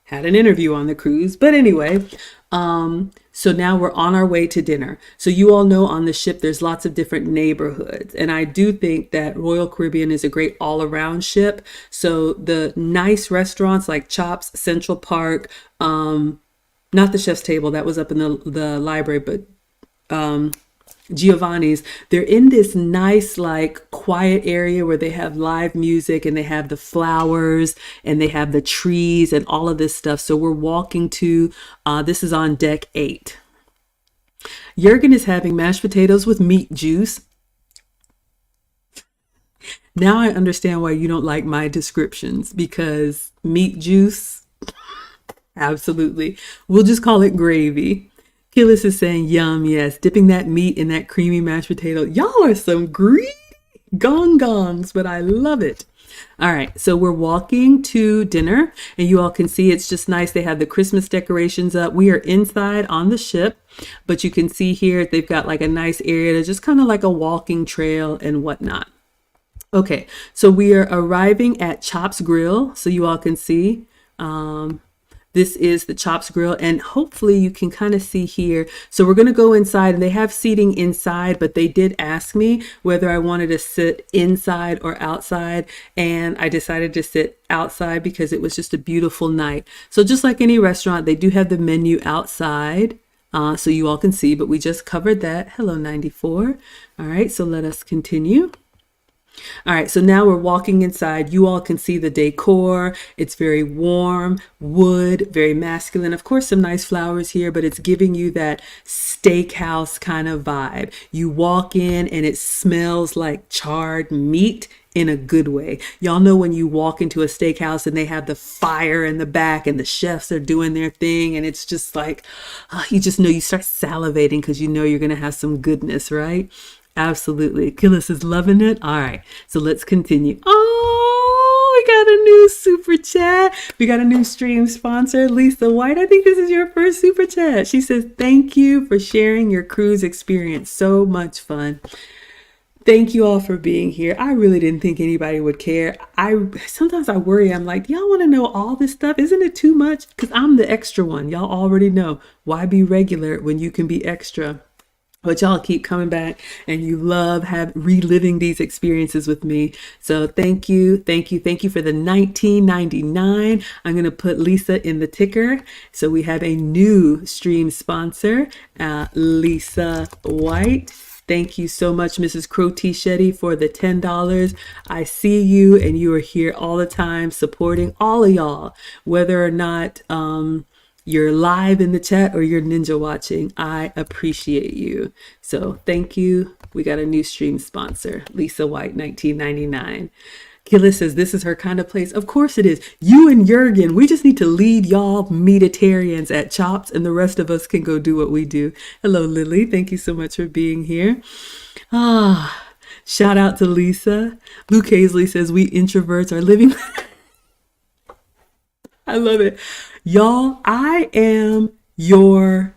had an interview on the cruise. But anyway, so now we're on our way to dinner. So you all know on the ship, there's lots of different neighborhoods. And I do think that Royal Caribbean is a great all-around ship. So the nice restaurants like CHOPS, Central Park, not the Chef's Table, that was up in the library, but Giovanni's, they're in this nice, like, quiet area where they have live music and they have the flowers and they have the trees and all of this stuff. So we're walking to, this is on deck 8. Jurgen is having mashed potatoes with meat juice. Now I understand why you don't like my descriptions, because meat juice, absolutely. We'll just call it gravy. Killis is saying, yum, yes. Dipping that meat in that creamy mashed potato. Y'all are some greedy gongs, but I love it. All right, so we're walking to dinner, and you all can see it's just nice. They have the Christmas decorations up. We are inside on the ship, but you can see here they've got like a nice area to just kind of like a walking trail and whatnot. Okay, so we are arriving at Chops Grill, so you all can see. This is the Chops Grill, and hopefully you can kind of see here. So we're going to go inside, and they have seating inside, but they did ask me whether I wanted to sit inside or outside, and I decided to sit outside because it was just a beautiful night. So just like any restaurant, they do have the menu outside, so you all can see, but we just covered that. Hello, 94. All right, so let us continue. All right, so now we're walking inside. You all can see the decor. It's very warm, wood, very masculine. Of course, some nice flowers here, but it's giving you that steakhouse kind of vibe. You walk in and it smells like charred meat in a good way. Y'all know when you walk into a steakhouse and they have the fire in the back and the chefs are doing their thing, and it's just like, you just know, you start salivating because you know you're going to have some goodness, right? Absolutely. Killis is loving it. All right, so let's continue. Oh, we got a new super chat. We got a new stream sponsor, Lisa White. I think this is your first super chat. She says, thank you for sharing your cruise experience. So much fun. Thank you all for being here. I really didn't think anybody would care. Sometimes I worry. I'm like, y'all want to know all this stuff? Isn't it too much? Because I'm the extra one. Y'all already know. Why be regular when you can be extra? But y'all keep coming back and you love reliving these experiences with me. So thank you, thank you, thank you for the $19.99. I'm going to put Lisa in the ticker. So we have a new stream sponsor, Lisa White. Thank you so much, Mrs. Crotty Shetty, for the $10. I see you, and you are here all the time supporting all of y'all, whether or not you're live in the chat or you're ninja watching. I appreciate you. So thank you. We got a new stream sponsor, Lisa White, $19.99. Killa says this is her kind of place. Of course it is. You and Jurgen, we just need to lead y'all meatitarians at Chops, and the rest of us can go do what we do. Hello, Lily. Thank you so much for being here. Shout out to Lisa. Luke Hazley says we introverts are living. I love it. Y'all, I am your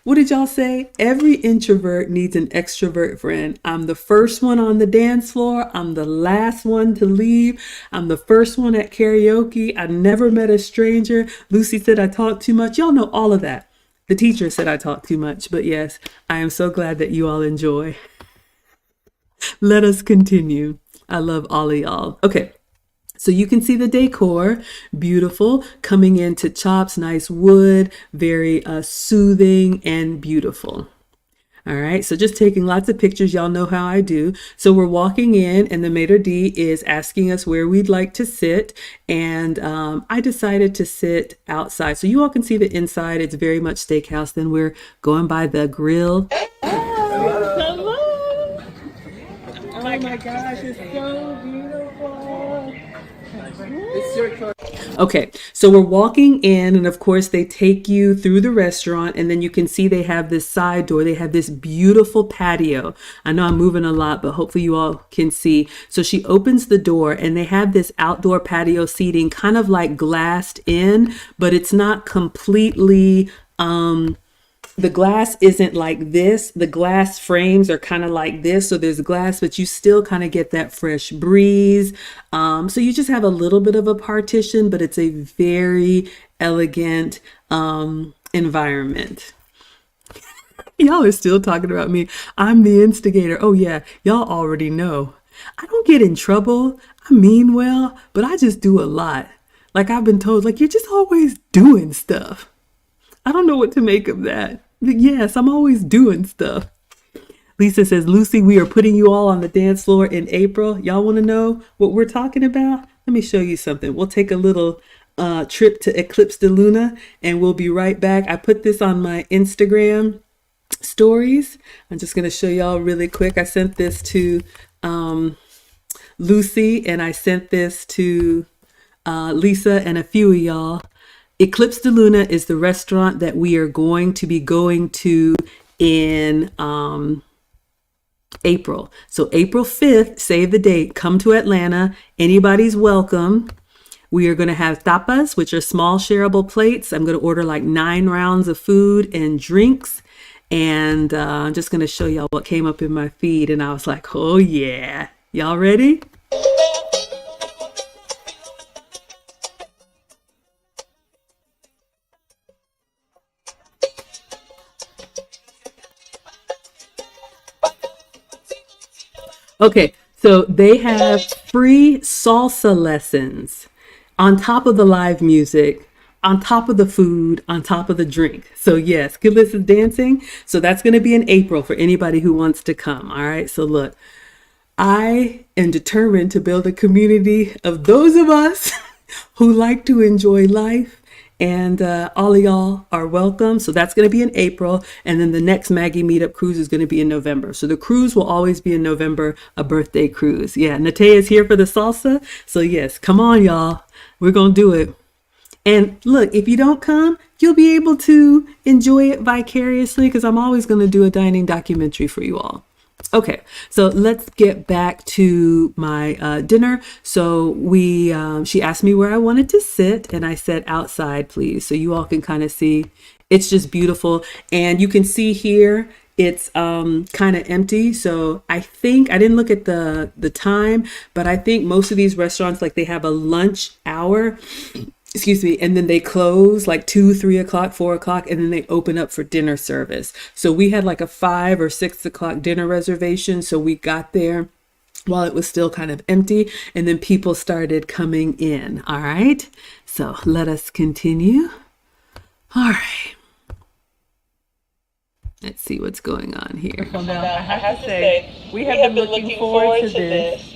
what did y'all say? Every introvert needs an extrovert friend. I'm the first one on the dance floor. I'm the last one to leave. I'm the first one at karaoke. I never met a stranger. Lucy said I talk too much. Y'all know all of that. The teacher said I talk too much, but yes, I am so glad that you all enjoy. Let us continue. I love all of y'all. Okay. So you can see the decor, beautiful, coming into CHOPS, nice wood, very soothing and beautiful. All right, so just taking lots of pictures. Y'all know how I do. So we're walking in and the maitre d' is asking us where we'd like to sit. And I decided to sit outside. So you all can see the inside. It's very much steakhouse. Then we're going by the grill. Hello. Oh my gosh, it's so beautiful. Okay, so we're walking in, and of course they take you through the restaurant, and then you can see they have this side door. They have this beautiful patio. I know I'm moving a lot, but hopefully you all can see. So she opens the door, and they have this outdoor patio seating, kind of like glassed in, but it's not completely the glass isn't like this. The glass frames are kind of like this. So there's glass, but you still kind of get that fresh breeze. So you just have a little bit of a partition, but it's a very elegant environment. Y'all are still talking about me. I'm the instigator. Oh yeah, y'all already know. I don't get in trouble. I mean well, but I just do a lot. Like I've been told, like, you're just always doing stuff. I don't know what to make of that. Yes, I'm always doing stuff. Lisa says, Lucy, we are putting you all on the dance floor in April. Y'all want to know what we're talking about? Let me show you something. We'll take a little trip to Eclipse de Luna and we'll be right back. I put this on my Instagram stories. I'm just going to show y'all really quick. I sent this to Lucy and I sent this to Lisa and a few of y'all. Eclipse de Luna is the restaurant that we are going to be going to in April. So April 5th, save the date, come to Atlanta. Anybody's welcome. We are going to have tapas, which are small shareable plates. I'm going to order like 9 rounds of food and drinks. And I'm just going to show y'all what came up in my feed. And I was like, oh yeah. Y'all ready? Okay, so they have free salsa lessons on top of the live music, on top of the food, on top of the drink. So yes, good listen dancing. So that's going to be in April for anybody who wants to come. All right, so look, I am determined to build a community of those of us who like to enjoy life. And all of y'all are welcome. So that's going to be in April. And then the next Maggie Meetup cruise is going to be in November. So the cruise will always be in November, a birthday cruise. Yeah, Natea is here for the salsa. So yes, come on, y'all. We're going to do it. And look, if you don't come, you'll be able to enjoy it vicariously because I'm always going to do a dining documentary for you all. Okay, so let's get back to my dinner. So she asked me where I wanted to sit and I said outside, please. So you all can kind of see it's just beautiful. And you can see here, it's kind of empty. So I think, I didn't look at the time, but I think most of these restaurants, like they have a lunch hour, excuse me, and then they close like 2, 3 o'clock, 4 o'clock, and then they open up for dinner service. So we had like a 5 or 6 o'clock dinner reservation. So we got there while it was still kind of empty, and then people started coming in. All right, so let us continue. All right. Let's see what's going on here. So now, I have to say, we have been looking forward to this.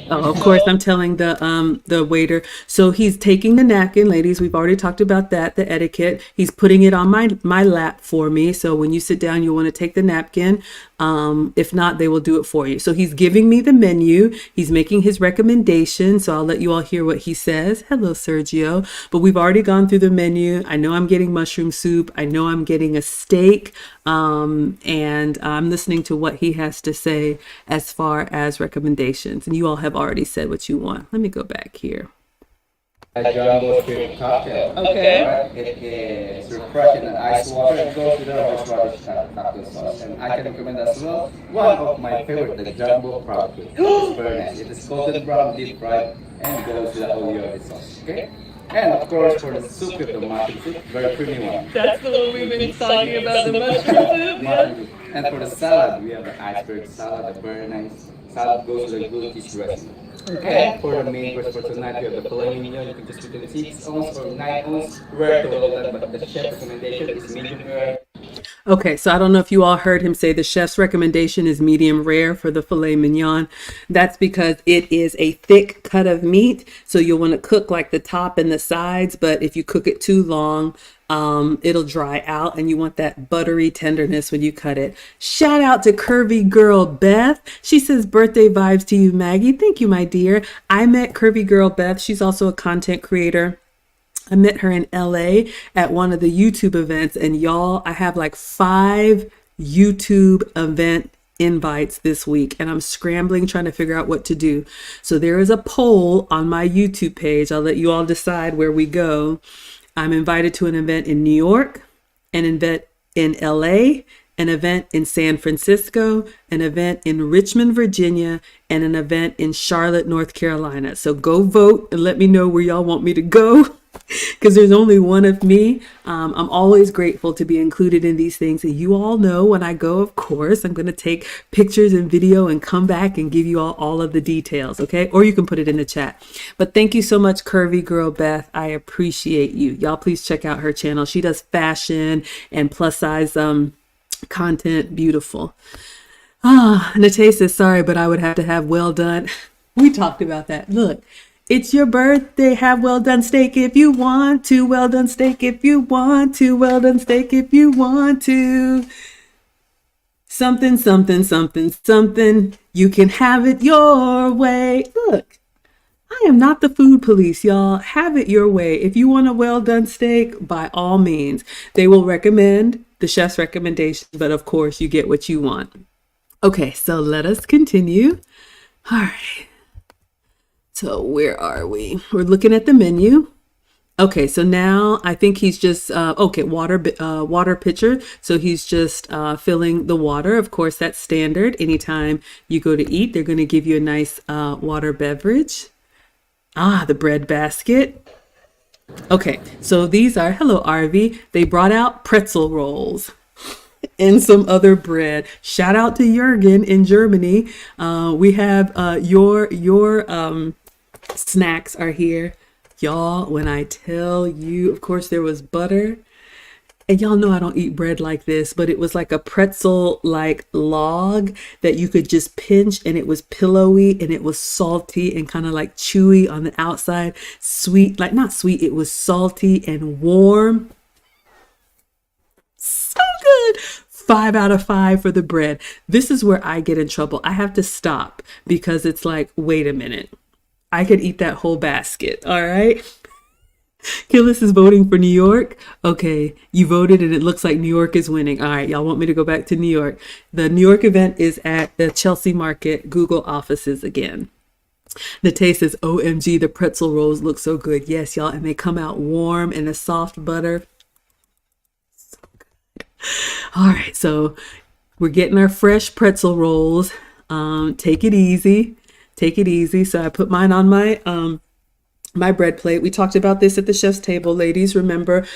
Oh, of course, I'm telling the waiter. So he's taking the napkin, ladies. We've already talked about that, the etiquette. He's putting it on my lap for me. So when you sit down, you want to take the napkin. If not, they will do it for you. So he's giving me the menu. He's making his recommendation. So I'll let you all hear what he says. Hello, Sergio. But we've already gone through the menu. I know I'm getting mushroom soup. I know I'm getting a steak. And I'm listening to what he has to say as far as recommendations. And you all have already said what you want. Let me go back here. A jumbo shrimp cocktail. Okay. Right? It is refreshing and ice water. It goes with the horseradish cocktail sauce. And I can recommend as well one of my favorite, the jumbo crab cake. It's very nice. It is golden brown, deep fried, and goes with the Allure sauce. Okay? And of course, for the soup, with the mushroom soup, very creamy one. That's the one we've been talking about, the mushroom soup. Mushroom soup. And for the salad, we have the iceberg salad, a very nice salad goes with a blue cheese dressing. Okay. And for the main course for tonight, we have the filet mignon. You can just put in 6 ounce or 9 ounce, rare to well done, but the chef recommendation is medium rare. Okay, so I don't know if you all heard him say the chef's recommendation is medium rare for the filet mignon. That's because it is a thick cut of meat, so you'll want to cook like the top and the sides, but if you cook it too long, it'll dry out, and you want that buttery tenderness when you cut it. Shout out to Curvy Girl Beth. She says birthday vibes to you, Maggie. Thank you, my dear. I met Curvy Girl Beth. She's also a content creator. I met her in LA at one of the YouTube events, and y'all, I have like 5 YouTube event invites this week, and I'm scrambling trying to figure out what to do. So there is a poll on my YouTube page. I'll let you all decide where we go. I'm invited to an event in New York, an event in LA, an event in San Francisco, an event in Richmond, Virginia, and an event in Charlotte, North Carolina. So go vote and let me know where y'all want me to go, because there's only one of me. I'm always grateful to be included in these things. And you all know when I go, of course, I'm going to take pictures and video and come back and give you all of the details. Okay. Or you can put it in the chat. But thank you so much, Curvy Girl Beth. I appreciate you. Y'all please check out her channel. She does fashion and plus size content. Beautiful. Nate says, sorry, but I would have to have well done. We talked about that. Look. It's your birthday, have well done steak if you want to, well done steak if you want to, well done steak if you want to. Something, something, something, something, you can have it your way. Look, I am not the food police, y'all. Have it your way. If you want a well done steak, by all means. They will recommend the chef's recommendation, but of course you get what you want. Okay, so let us continue. All right. So where are we? We're looking at the menu. Okay, so now I think he's just, water pitcher. So he's just filling the water. Of course, that's standard. Anytime you go to eat, they're going to give you a nice water beverage. The bread basket. Okay, so these are, hello, Arvi. They brought out pretzel rolls and some other bread. Shout out to Jürgen in Germany. We have your snacks are here. Y'all, when I tell you, of course, there was butter. And y'all know I don't eat bread like this, but it was like a pretzel like log that you could just pinch, and it was pillowy and it was salty and kind of like chewy on the outside. Sweet, like not sweet, it was salty and warm. So good. 5 out of 5 for the bread. This is where I get in trouble. I have to stop because it's like, wait a minute. I could eat that whole basket. All right. Killis is voting for New York. Okay, you voted and it looks like New York is winning. All right, y'all want me to go back to New York. The New York event is at the Chelsea Market Google offices again. Nate says, OMG, the pretzel rolls look so good. Yes, y'all, and they come out warm and the soft butter. So good. All right, so we're getting our fresh pretzel rolls. Take it easy. Take it easy. So I put mine on my bread plate. We talked about this at the chef's table, ladies. Remember,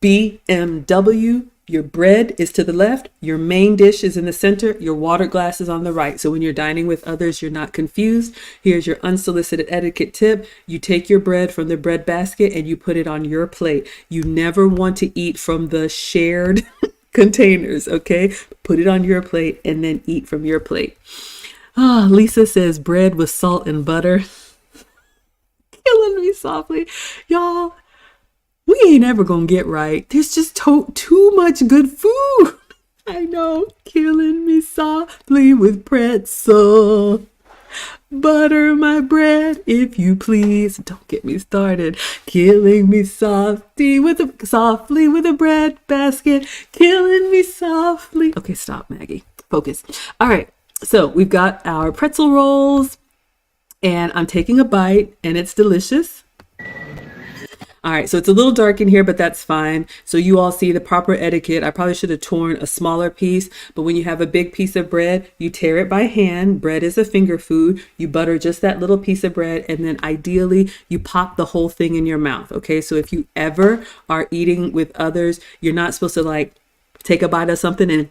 BMW, your bread is to the left, your main dish is in the center, your water glass is on the right. So when you're dining with others, you're not confused. Here's your unsolicited etiquette tip. You take your bread from the bread basket and you put it on your plate. You never want to eat from the shared containers, okay? Put it on your plate and then eat from your plate. Lisa says bread with salt and butter. Killing me softly. Y'all, we ain't ever gonna get right. There's just too much good food. I know, killing me softly with pretzel. Butter my bread, if you please. Don't get me started. Killing me softly with a bread basket. Killing me softly. Okay, stop, Maggie. Focus. All right. So we've got our pretzel rolls, and I'm taking a bite, and it's delicious. All right, so it's a little dark in here, but that's fine. So you all see the proper etiquette. I probably should have torn a smaller piece, but when you have a big piece of bread, you tear it by hand. Bread is a finger food. You butter just that little piece of bread, and then ideally you pop the whole thing in your mouth, okay? So if you ever are eating with others, you're not supposed to like take a bite of something and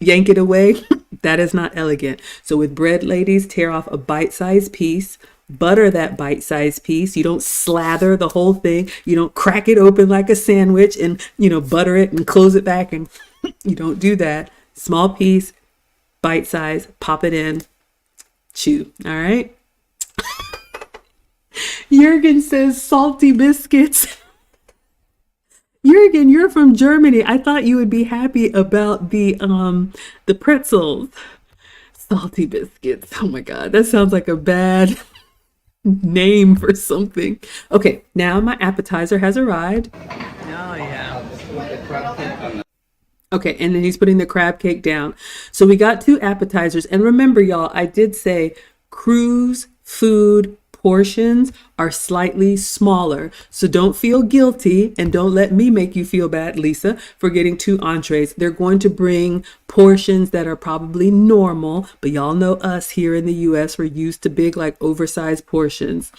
yank it away. That is not elegant. So with bread, ladies, tear off a bite-sized piece. Butter that bite-sized piece. You don't slather the whole thing. You don't crack it open like a sandwich and, butter it and close it back. And you don't do that. Small piece, bite-size, pop it in, chew. All right. Jürgen says salty biscuits. Jürgen, you're from Germany. I thought you would be happy about the pretzels. Salty biscuits. Oh my God, that sounds like a bad name for something. Okay, now my appetizer has arrived. Oh, yeah. Okay, and then he's putting the crab cake down. So we got 2 appetizers. And remember, y'all, I did say cruise food portions are slightly smaller. So don't feel guilty, and don't let me make you feel bad, Lisa, for getting 2 entrees. They're going to bring portions that are probably normal, but y'all know us here in the US, we're used to big, like oversized portions.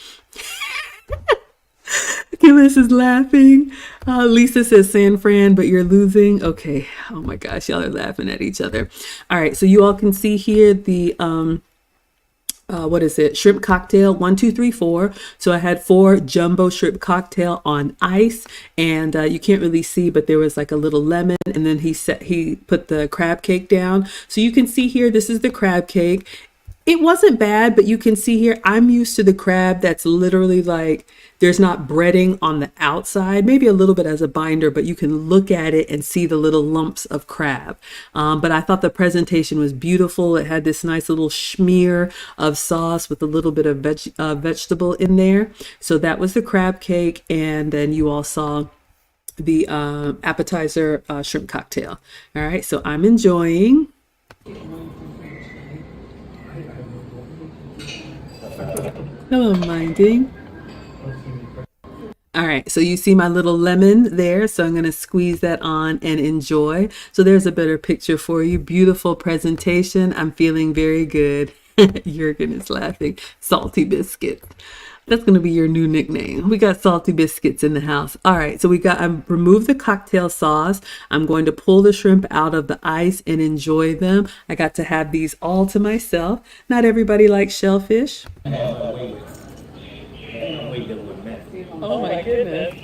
Killis is laughing. Lisa says San Fran, but you're losing. Okay. Oh my gosh, y'all are laughing at each other. All right, so you all can see here the what is it? Shrimp cocktail, 1, 2, 3, 4. So I had 4 jumbo shrimp cocktail on ice, and you can't really see, but there was like a little lemon, and then he put the crab cake down. So you can see here, this is the crab cake. It wasn't bad, but you can see here, I'm used to the crab that's literally like, there's not breading on the outside, maybe a little bit as a binder, but you can look at it and see the little lumps of crab. But I thought the presentation was beautiful. It had this nice little smear of sauce with a little bit of vegetable in there. So that was the crab cake. And then you all saw the appetizer shrimp cocktail. All right, so I'm enjoying. Hello, minding. All right, so you see my little lemon there, so I'm going to squeeze that on and enjoy. So there's a better picture for you. Beautiful presentation. I'm feeling very good. Jürgen is laughing. Salty biscuit. That's going to be your new nickname. We got salty biscuits in the house. All right, so I removed the cocktail sauce. I'm going to pull the shrimp out of the ice and enjoy them. I got to have these all to myself. Not everybody likes shellfish. Oh my goodness.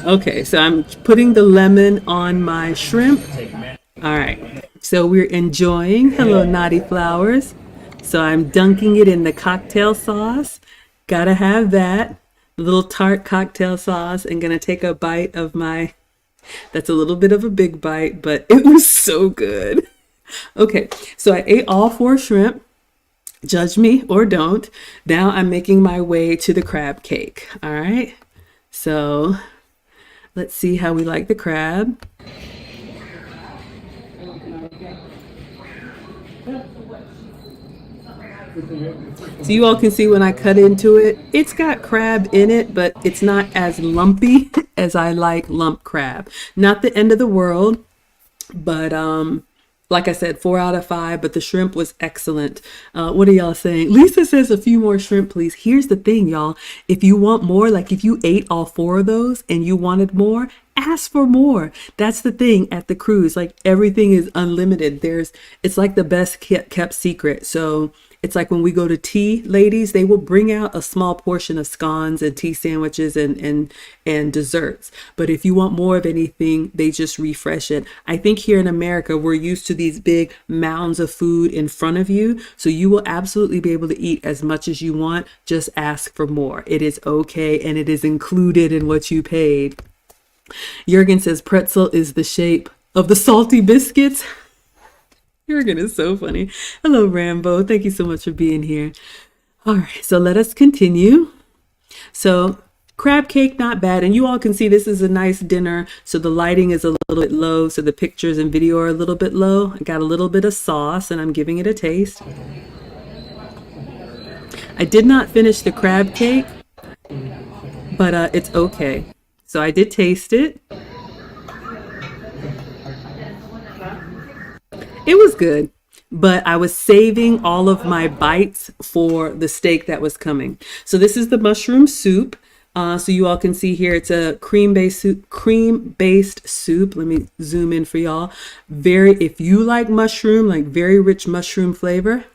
Okay, so I'm putting the lemon on my shrimp. All right, so we're enjoying. Hello, Naughty Flowers. So I'm dunking it in the cocktail sauce. Gotta have that. A little tart cocktail sauce, and gonna take a bite of my, that's a little bit of a big bite, but it was so good. Okay, so I ate all 4 shrimp. Judge me or don't. Now I'm making my way to the crab cake. All right, so let's see how we like the crab. So you all can see when I cut into it, it's got crab in it, but it's not as lumpy as I like lump crab. Not the end of the world, but like I said, 4 out of 5, but the shrimp was excellent. What are y'all saying? Lisa says a few more shrimp, please. Here's the thing, y'all. If you want more, like if you ate all 4 of those and you wanted more, ask for more. That's the thing at the cruise. Like everything is unlimited. It's like the best kept secret. So It's like when we go to tea, ladies, they will bring out a small portion of scones and tea sandwiches and desserts. But if you want more of anything, they just refresh it. I think here in America, we're used to these big mounds of food in front of you. So you will absolutely be able to eat as much as you want. Just ask for more. It is okay, and it is included in what you paid. Jurgen says pretzel is the shape of the salty biscuits. Jurgen is so funny. Hello, Rambo. Thank you so much for being here. All right, so let us continue. So crab cake, not bad. And you all can see this is a nice dinner. So the lighting is a little bit low. So the pictures and video are a little bit low. I got a little bit of sauce and I'm giving it a taste. I did not finish the crab cake, but it's okay. So I did taste it. It was good, but I was saving all of my bites for the steak that was coming. So this is the mushroom soup. So you all can see here, it's a cream-based soup. Let me zoom in for y'all. If you like mushroom, like very rich mushroom flavor,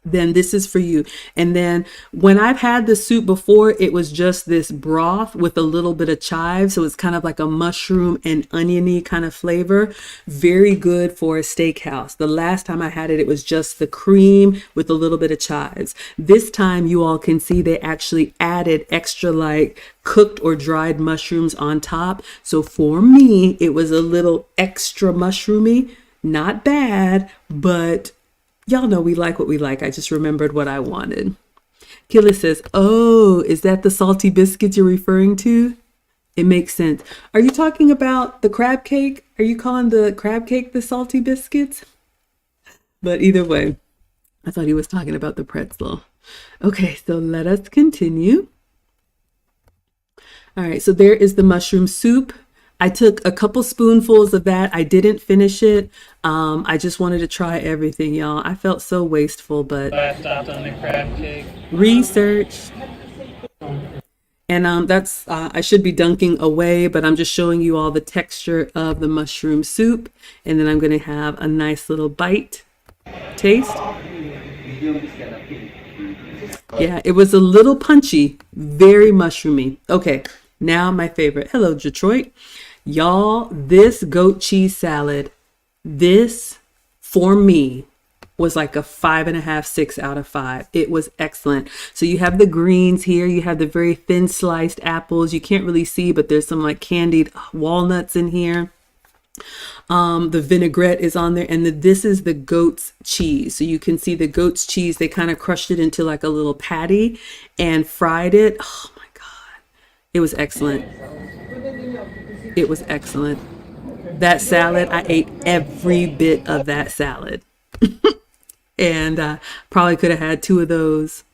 then this is for you. And then when I've had the soup before, it was just this broth with a little bit of chives. So it's kind of like a mushroom and oniony kind of flavor. Very good for a steakhouse. The last time I had it, it was just the cream with a little bit of chives. This time you all can see they actually added extra like cooked or dried mushrooms on top. So for me, it was a little extra mushroomy. Not bad, but y'all know we like what we like. I just remembered what I wanted. Killa says, oh, is that the salty biscuits you're referring to? It makes sense. Are you talking about the crab cake? Are you calling the crab cake the salty biscuits? But either way, I thought he was talking about the pretzel. Okay, so let us continue. All right, so there is the mushroom soup. I took a couple spoonfuls of that. I didn't finish it. I just wanted to try everything, y'all. I felt so wasteful, but I stopped on the crab cake. research. And that's, I should be dunking away, but I'm just showing you all the texture of the mushroom soup. And then I'm going to have a nice little bite. Taste. Yeah, it was a little punchy, very mushroomy. Okay, now my favorite. Hello, Detroit. Y'all, this goat cheese salad, this for me was like a 5.5, 6 out of 5. It was excellent. So you have the greens here. You have the very thin sliced apples. You can't really see, but there's some like candied walnuts in here. The vinaigrette is on there, and this is the goat's cheese. So you can see the goat's cheese. They kind of crushed it into like a little patty and fried it. Oh my God. It was excellent. It was excellent. That salad, I ate every bit of that salad. And probably could have had 2 of those.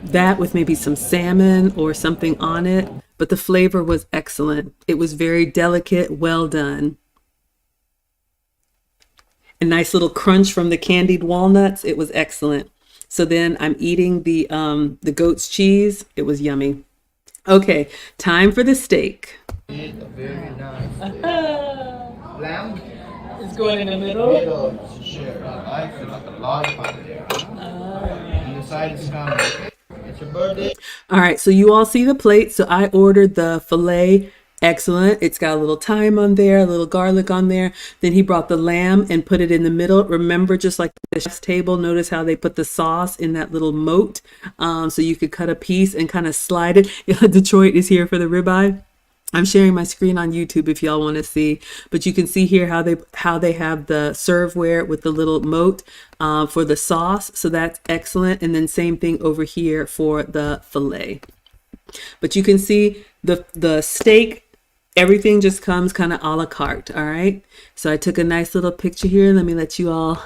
That with maybe some salmon or something on it. But the flavor was excellent. It was very delicate, well done. A nice little crunch from the candied walnuts. It was excellent. So then I'm eating the goat's cheese. It was yummy. Okay, time for the steak. Very nice. Lamb? It's going in the middle. Sure. I feel like a lollipop there. And the side is coming. It's your birthday. All right, so you all see the plate. So I ordered the filet. Excellent. It's got a little thyme on there, a little garlic on there. Then he brought the lamb and put it in the middle. Remember, just like the chef's table, notice how they put the sauce in that little moat. So you could cut a piece and kind of slide it. Detroit is here for the ribeye. I'm sharing my screen on YouTube if y'all want to see, but you can see here how they have the serveware with the little moat for the sauce. So that's excellent. And then same thing over here for the filet. But you can see the steak, everything just comes kind of a la carte. All right. So I took a nice little picture here. Let me let you all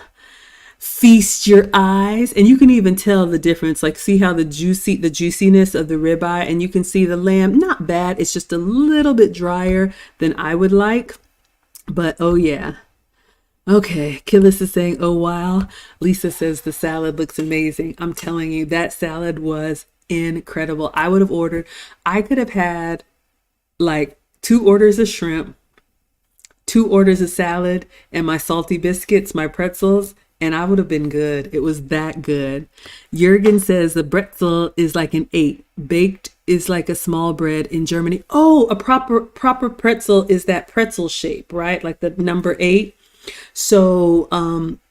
feast your eyes, and you can even tell the difference. Like, see how the juiciness of the ribeye, and you can see the lamb, not bad. It's just a little bit drier than I would like, but oh yeah. Okay, Killis is saying, oh wow. Lisa says the salad looks amazing. I'm telling you, that salad was incredible. I could have had like 2 orders of shrimp, 2 orders of salad and my salty biscuits, my pretzels, and I would have been good. It was that good. Jürgen says the pretzel is like an 8. Baked is like a small bread in Germany. Oh, a proper pretzel is that pretzel shape, right? Like the number 8. So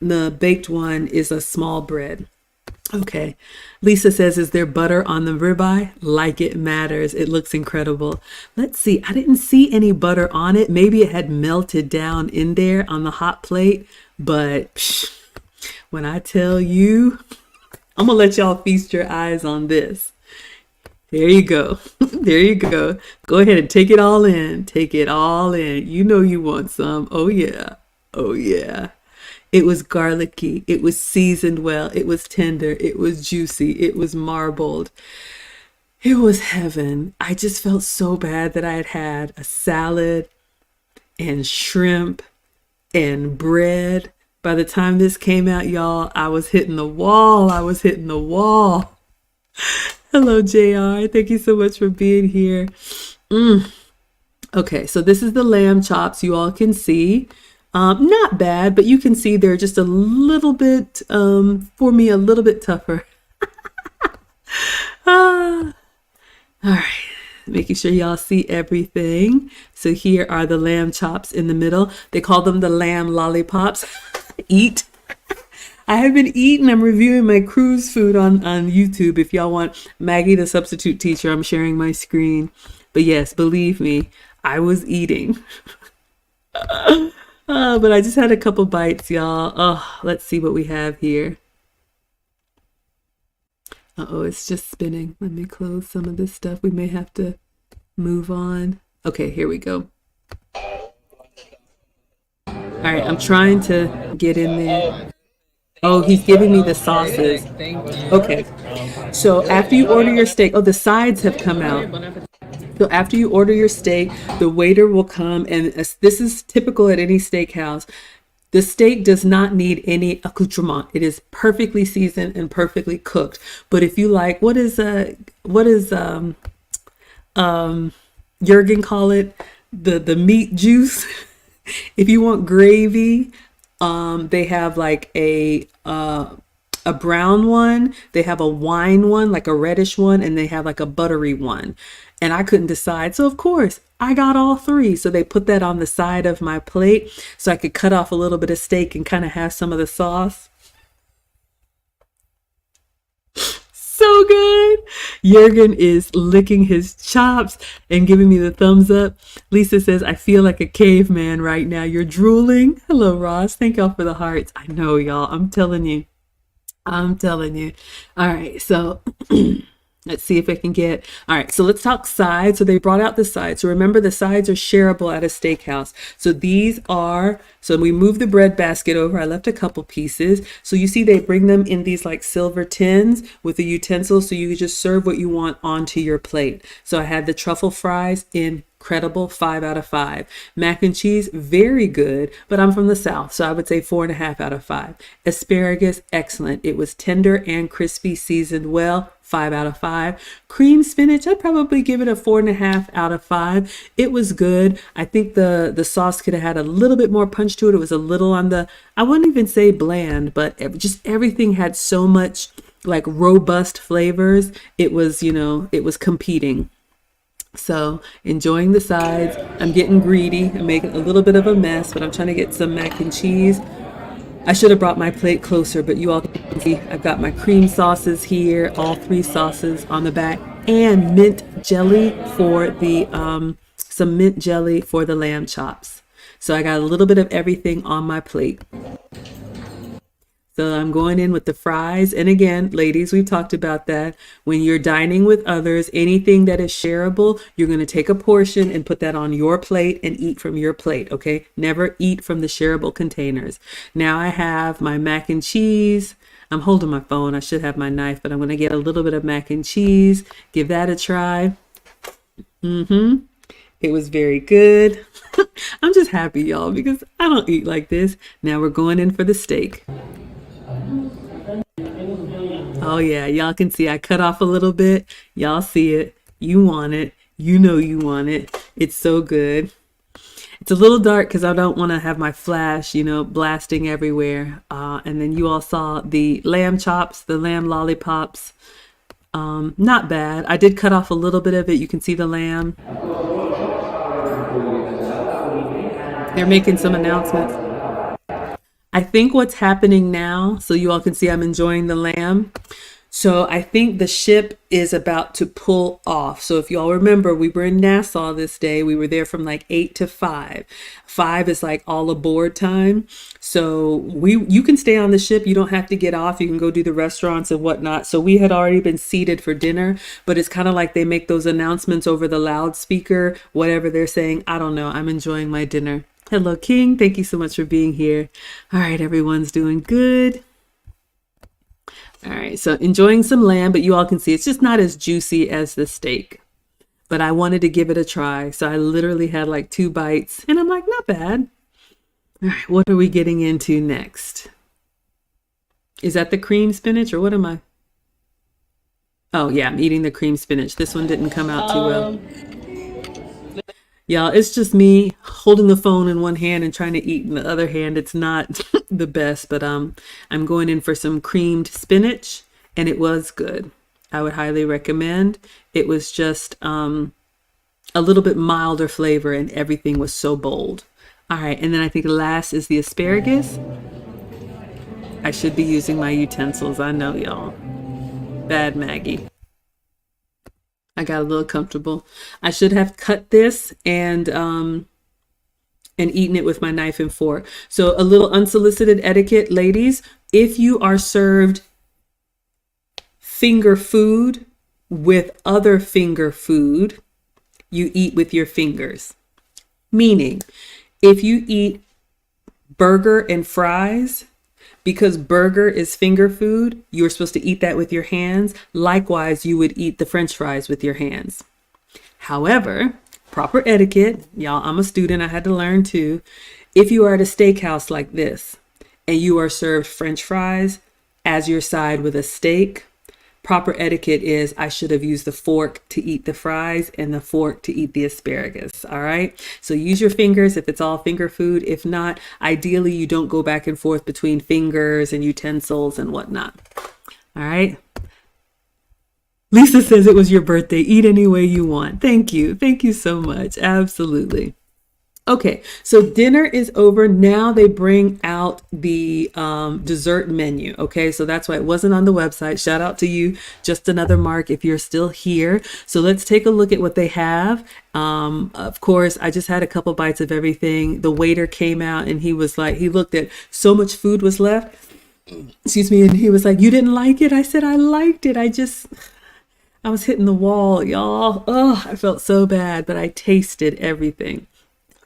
the baked one is a small bread. Okay. Lisa says, is there butter on the ribeye? Like it matters. It looks incredible. Let's see. I didn't see any butter on it. Maybe it had melted down in there on the hot plate. But when I tell you, I'm going to let y'all feast your eyes on this. There you go. There you go. Go ahead and take it all in. Take it all in. You know you want some. Oh, yeah. Oh, yeah. It was garlicky. It was seasoned well. It was tender. It was juicy. It was marbled. It was heaven. I just felt so bad that I had had a salad and shrimp and bread. By the time this came out, y'all, I was hitting the wall. I was hitting the wall. Hello, JR. Thank you so much for being here. Okay, so this is the lamb chops. You all can see. Not bad, but you can see they're just a little bit, for me, a little bit tougher. All right, making sure y'all see everything. So here are the lamb chops in the middle. They call them the lamb lollipops. Eat. I have been eating. I'm reviewing my cruise food on YouTube. If y'all want Maggie, the substitute teacher, I'm sharing my screen. But yes, believe me, I was eating. But I just had a couple bites, y'all. Oh, let's see what we have here. Uh-oh, it's just spinning. Let me close some of this stuff. We may have to move on. Okay, here we go. All right, I'm trying to get in there. Oh, he's giving me the sauces. Okay, so after you order your steak, oh, the sides have come out. So after you order your steak, the waiter will come, and this is typical at any steakhouse. The steak does not need any accoutrement. It is perfectly seasoned and perfectly cooked. But if you like, what is Jürgen call it? The meat juice. If you want gravy, they have like a brown one, they have a wine one, like a reddish one, and they have like a buttery one. And I couldn't decide. So of course I got all 3. So they put that on the side of my plate so I could cut off a little bit of steak and kind of have some of the sauce. So good. Jürgen is licking his chops and giving me the thumbs up. Lisa says, I feel like a caveman right now. You're drooling. Hello, Ross. Thank y'all for the hearts. I know, y'all. I'm telling you. I'm telling you. All right. So let's see if I can get, all right, so let's talk sides. So they brought out the sides. So remember, the sides are shareable at a steakhouse. So these are, so we moved the bread basket over. I left a couple pieces. So you see they bring them in these like silver tins with a utensil. So you just serve what you want onto your plate. So I had the truffle fries, incredible, 5 out of 5. Mac and cheese, very good, but I'm from the South, so I would say 4.5 out of 5. Asparagus, excellent. It was tender and crispy, seasoned well, 5 out of 5. Cream spinach, I'd probably give it a 4.5 out of 5. It was good. I think the sauce could have had a little bit more punch to it. It was a little on the, I wouldn't even say bland, but just everything had so much like robust flavors. It was, you know, it was competing. So enjoying the sides. I'm getting greedy. I'm making a little bit of a mess, but I'm trying to get some mac and cheese. I should have brought my plate closer, but you all can see I've got my cream sauces here, all 3 sauces on the back, and mint jelly for the some mint jelly for the lamb chops. So I got a little bit of everything on my plate. So I'm going in with the fries. And again, ladies, we've talked about that. When you're dining with others, anything that is shareable, you're going to take a portion and put that on your plate and eat from your plate, okay? Never eat from the shareable containers. Now I have my mac and cheese. I'm holding my phone. I should have my knife, but I'm going to get a little bit of mac and cheese. Give that a try. It was very good. I'm just happy, y'all, because I don't eat like this. Now we're going in for the steak. Oh yeah, y'all can see I cut off a little bit. Y'all see it. You want it. You know you want it. It's so good. It's a little dark because I don't want to have my flash, blasting everywhere. And then you all saw the lamb chops, the lamb lollipops. Not bad. I did cut off a little bit of it. You can see the lamb. They're making some announcements. I think what's happening now, so you all can see I'm enjoying the lamb. So I think the ship is about to pull off. So if you all remember, we were in Nassau this day. We were there from like 8 to 5. 5 is like all aboard time. So you can stay on the ship. You don't have to get off. You can go do the restaurants and whatnot. So we had already been seated for dinner, but it's kind of like they make those announcements over the loudspeaker, whatever they're saying. I don't know. I'm enjoying my dinner. Hello, King. Thank you so much for being here. All right, everyone's doing good. All right, so enjoying some lamb, but you all can see it's just not as juicy as the steak. But I wanted to give it a try, so I literally had like 2 bites, and I'm like, not bad. All right, what are we getting into next? Is that the cream spinach, or what am I? Oh, yeah, I'm eating the cream spinach. This one didn't come out too well. Y'all, it's just me holding the phone in one hand and trying to eat in the other hand. It's not the best, but I'm going in for some creamed spinach, and it was good. I would highly recommend. It was just a little bit milder flavor, and everything was so bold. All right, and then I think last is the asparagus. I should be using my utensils. I know, y'all. Bad Maggie. I got a little comfortable. I should have cut this and eaten it with my knife and fork. So a little unsolicited etiquette, ladies. If you are served finger food with other finger food, you eat with your fingers. Meaning, if you eat burger and fries, because burger is finger food, you're supposed to eat that with your hands. Likewise, you would eat the French fries with your hands. However, proper etiquette, y'all, I'm a student, I had to learn too. If you are at a steakhouse like this and you are served French fries as your side with a steak, proper etiquette is I should have used the fork to eat the fries and the fork to eat the asparagus. All right. So use your fingers if it's all finger food. If not, ideally, you don't go back and forth between fingers and utensils and whatnot. All right. Lisa says it was your birthday. Eat any way you want. Thank you. Thank you so much. Absolutely. Okay, so dinner is over. Now they bring out the dessert menu. Okay, so that's why it wasn't on the website. Shout out to you, Just Another Mark, if you're still here. So let's take a look at what they have. Of course, I just had a couple bites of everything. The waiter came out and he was like, he looked at so much food was left. Excuse me. And he was like, you didn't like it? I said, I liked it. I was hitting the wall, y'all. Oh, I felt so bad, but I tasted everything.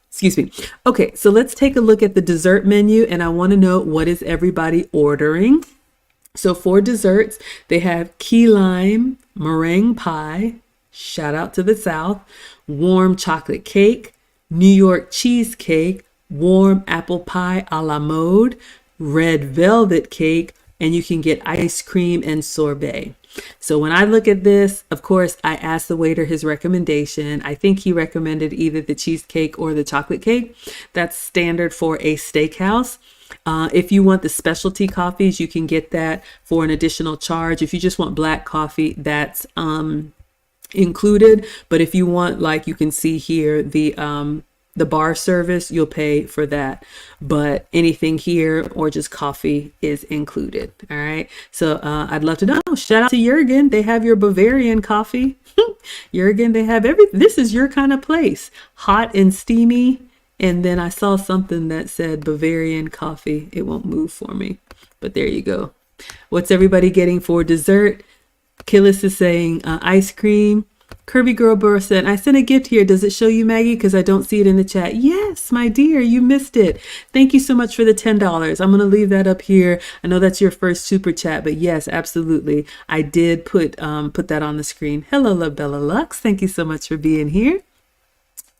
Excuse me. Okay, so let's take a look at the dessert menu, and I want to know, what is everybody ordering? So for desserts, they have key lime meringue pie, shout out to the South, warm chocolate cake, New York cheesecake, warm apple pie a la mode, red velvet cake, and you can get ice cream and sorbet. So when I look at this, of course, I asked the waiter his recommendation. I think he recommended either the cheesecake or the chocolate cake. That's standard for a steakhouse. If you want the specialty coffees, you can get that for an additional charge. If you just want black coffee, that's included. But if you want, like you can see here, the bar service, you'll pay for that. But anything here or just coffee is included. All right. So I'd love to know. Shout out to Jürgen. They have your Bavarian coffee. Jürgen, they have everything. This is your kind of place. Hot and steamy. And then I saw something that said Bavarian coffee. It won't move for me. But there you go. What's everybody getting for dessert? Killis is saying ice cream. Kirby Girl Burr said, I sent a gift here. Does it show you, Maggie? Because I don't see it in the chat. Yes, my dear, you missed it. Thank you so much for the $10. I'm going to leave that up here. I know that's your first super chat, but yes, absolutely. I did put that on the screen. Hello, La Bella Lux. Thank you so much for being here.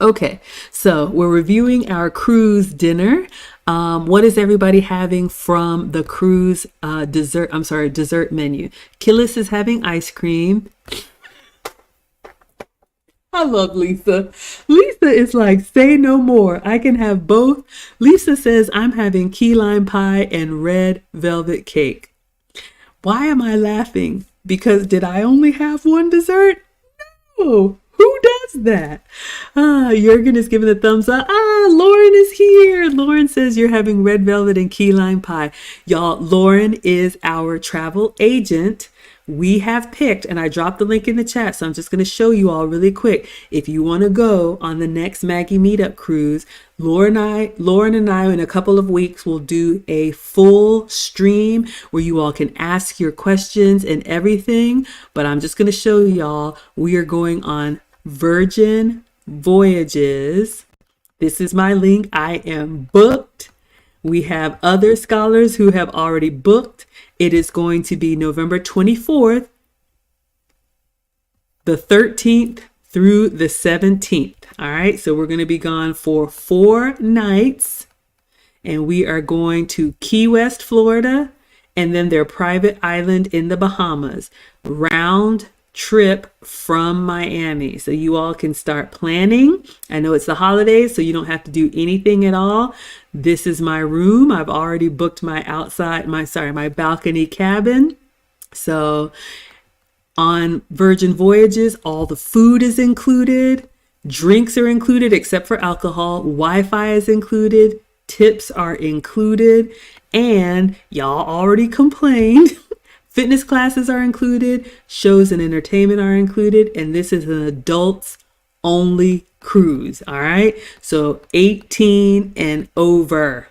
Okay, so we're reviewing our cruise dinner. What is everybody having from the cruise dessert menu? Killis is having ice cream. I love Lisa. Lisa Lisa is like, say no more. I can have both. Lisa says, I'm having key lime pie and red velvet cake. Why am I laughing? Because did I only have one dessert? No. Who does that? Jurgen is giving a thumbs up. Lauren is here. Lauren says you're having red velvet and key lime pie. Y'all, Lauren is our travel agent. We have picked, and I dropped the link in the chat, so I'm just going to show you all really quick. If you want to go on the next Maggie meetup cruise, Lauren and I in a couple of weeks will do a full stream where you all can ask your questions and everything. But I'm just going to show y'all, we are going on Virgin Voyages. This is my link. I am booked. We have other scholars who have already booked. It is going to be November 24th, the 13th through the 17th. All right, so we're going to be gone for 4 nights, and we are going to Key West, Florida, and then their private island in the Bahamas. Round trip from Miami. So you all can start planning. I know it's the holidays, so you don't have to do anything at all. This is my room. I've already booked my my balcony cabin. So on Virgin Voyages, all the food is included. Drinks are included except for alcohol. Wi-Fi is included. Tips are included. And y'all already complained. Fitness classes are included, shows and entertainment are included, and this is an adults only cruise, all right? So 18 and over.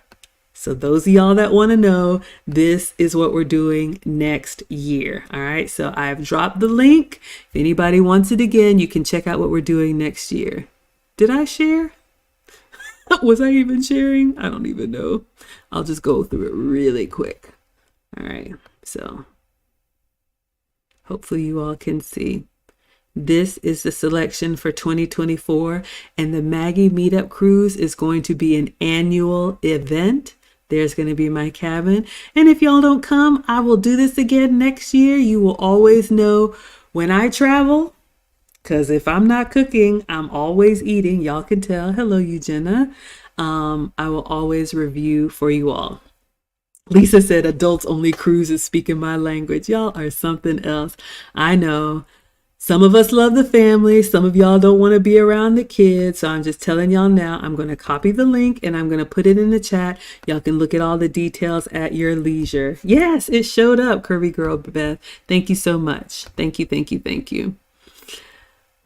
So those of y'all that want to know, this is what we're doing next year, all right? So I've dropped the link. If anybody wants it again, you can check out what we're doing next year. Did I share? Was I even sharing? I don't even know. I'll just go through it really quick. All right, so hopefully you all can see. This is the selection for 2024, and the Maggie Meetup Cruise is going to be an annual event. There's going to be my cabin. And if y'all don't come, I will do this again next year. You will always know when I travel, because if I'm not cooking, I'm always eating. Y'all can tell. Hello, Eugenia. I will always review for you all. Lisa said, adults only cruise is speaking my language. Y'all are something else. I know. Some of us love the family. Some of y'all don't want to be around the kids. So I'm just telling y'all now, I'm going to copy the link and I'm going to put it in the chat. Y'all can look at all the details at your leisure. Yes, it showed up, Curvy Girl Beth. Thank you so much. Thank you, thank you, thank you.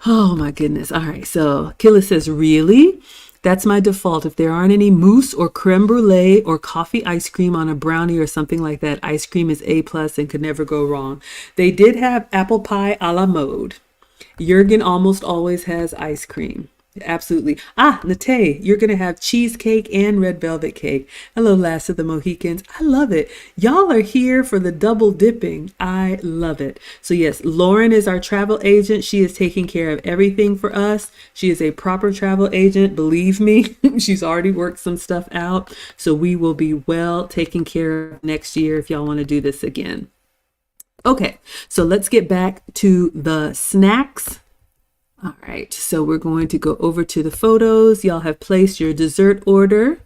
Oh my goodness. All right. So Killa says, really? That's my default. If there aren't any mousse or creme brulee or coffee ice cream on a brownie or something like that, ice cream is A+ and could never go wrong. They did have apple pie a la mode. Jurgen almost always has ice cream. Absolutely. Nate, you're going to have cheesecake and red velvet cake. Hello, Last of the Mohicans. I love it. Y'all are here for the double dipping. I love it. So yes, Lauren is our travel agent. She is taking care of everything for us. She is a proper travel agent. Believe me, she's already worked some stuff out. So we will be well taken care of next year if y'all want to do this again. Okay, so let's get back to the snacks. All right, so we're going to go over to the photos. Y'all have placed your dessert order.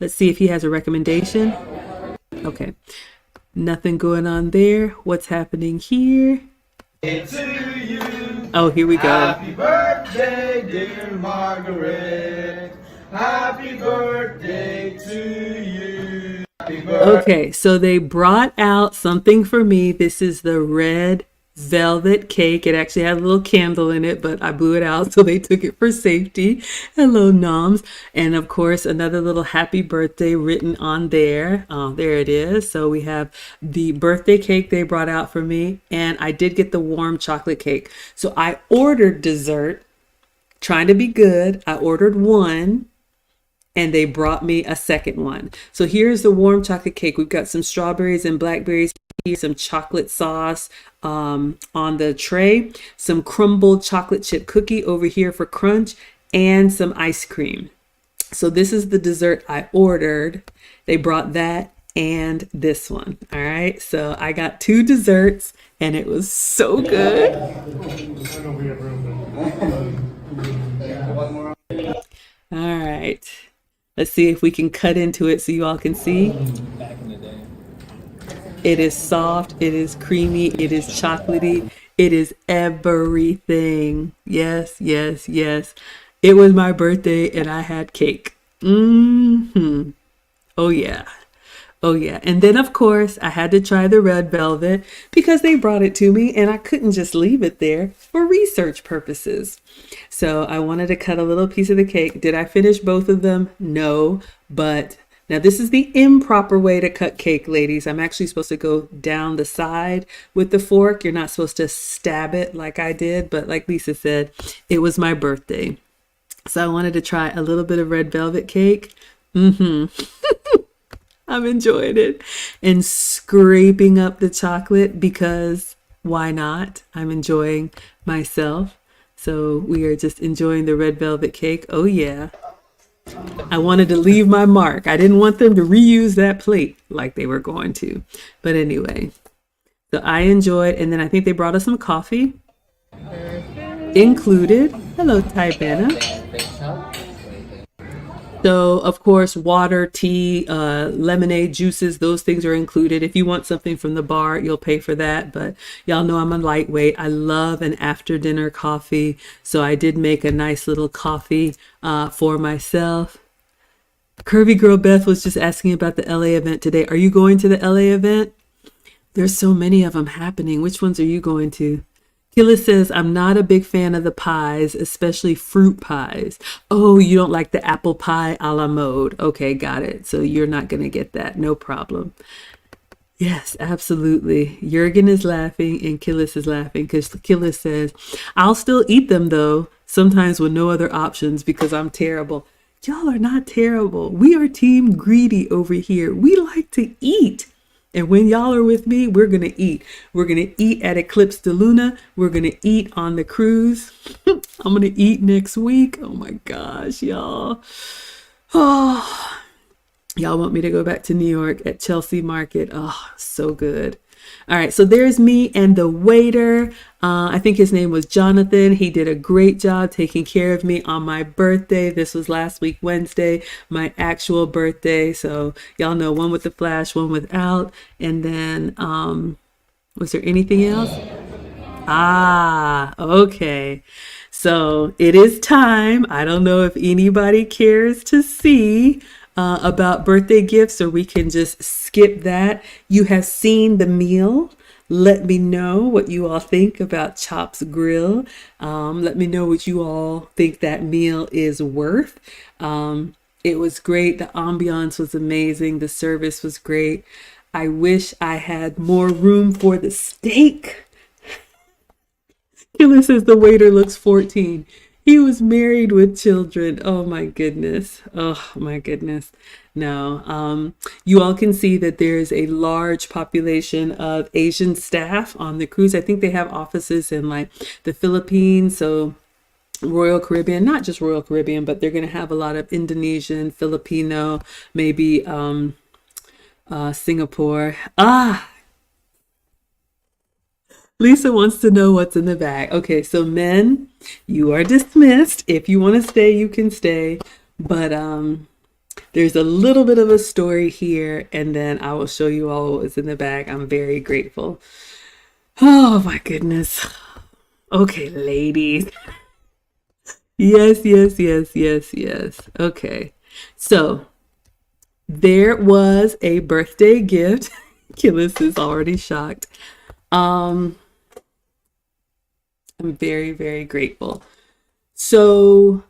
Let's see if he has a recommendation. Okay, nothing going on there. What's happening here? Oh, here we go. Happy birthday, dear Margaret. Happy birthday to you. Happy birthday. Okay, so they brought out something for me. This is the red velvet cake. It actually had a little candle in it, but I blew it out, so they took it for safety. Hello, Noms. And of course, another little happy birthday written on there. There it is. So we have the birthday cake they brought out for me, and I did get the warm chocolate cake. So I ordered dessert, trying to be good. I ordered one, and they brought me a second one. So here's the warm chocolate cake. We've got some strawberries and blackberries here, some chocolate sauce on the tray, some crumbled chocolate chip cookie over here for crunch, and some ice cream. So this is the dessert I ordered. They brought that and this one. All right, so I got 2 desserts and it was so good. One more right. Let's see if we can cut into it so you all can see. Back in the day. It is soft, it is creamy, it is chocolatey, it is everything. Yes, yes, yes. It was my birthday and I had cake. Oh yeah. Oh yeah. And then of course I had to try the red velvet because they brought it to me and I couldn't just leave it there for research purposes. So I wanted to cut a little piece of the cake. Did I finish both of them? No, but now this is the improper way to cut cake, ladies. I'm actually supposed to go down the side with the fork. You're not supposed to stab it like I did, but like Lisa said, it was my birthday. So I wanted to try a little bit of red velvet cake. I'm enjoying it and scraping up the chocolate because why not? I'm enjoying myself. So we are just enjoying the red velvet cake. Oh yeah. I wanted to leave my mark. I didn't want them to reuse that plate like they were going to. But anyway, so I enjoyed, and then I think they brought us some coffee included. Hello, Tybana. So, of course, water, tea, lemonade, juices, those things are included. If you want something from the bar, you'll pay for that. But y'all know I'm a lightweight. I love an after dinner coffee. So I did make a nice little coffee for myself. Curvy Girl Beth was just asking about the LA event today. Are you going to the LA event? There's so many of them happening. Which ones are you going to? Killa says, I'm not a big fan of the pies, especially fruit pies. Oh, you don't like the apple pie a la mode. Okay, got it. So you're not going to get that. No problem. Yes, absolutely. Jurgen is laughing and Killis is laughing because Killis says, I'll still eat them though, sometimes with no other options because I'm terrible. Y'all are not terrible. We are team greedy over here. We like to eat. And when y'all are with me, we're going to eat. We're going to eat at Eclipse de Luna. We're going to eat on the cruise. I'm going to eat next week. Oh my gosh, y'all. Oh, y'all want me to go back to New York at Chelsea Market. Oh, so good. All right, so there's me and the waiter. I think his name was Jonathan. He did a great job taking care of me on my birthday. This was last week, Wednesday, my actual birthday. So y'all know, one with the flash, one without. And then, was there anything else? Ah, okay. So it is time. I don't know if anybody cares to see about birthday gifts, or we can just skip that. You have seen the meal. Let me know what you all think about CHOPS Grill. Let me know what you all think that meal is worth. It was great. The ambiance was amazing. The service was great. I wish I had more room for the steak. Killer says the waiter looks 14. He was married with children. Oh my goodness. Oh my goodness. No. You all can see that there's a large population of Asian staff on the cruise. I think they have offices in like the Philippines, so Royal Caribbean, not just Royal Caribbean, but they're going to have a lot of Indonesian, Filipino, maybe Singapore. Lisa wants to know what's in the bag. Okay, so men, you are dismissed. If you want to stay, you can stay. But there's a little bit of a story here, and then I will show you all what's in the bag. I'm very grateful. Oh my goodness. Okay, ladies. Yes, yes, yes, yes, yes. Okay, so there was a birthday gift. Killis is already shocked. I'm very, very grateful. So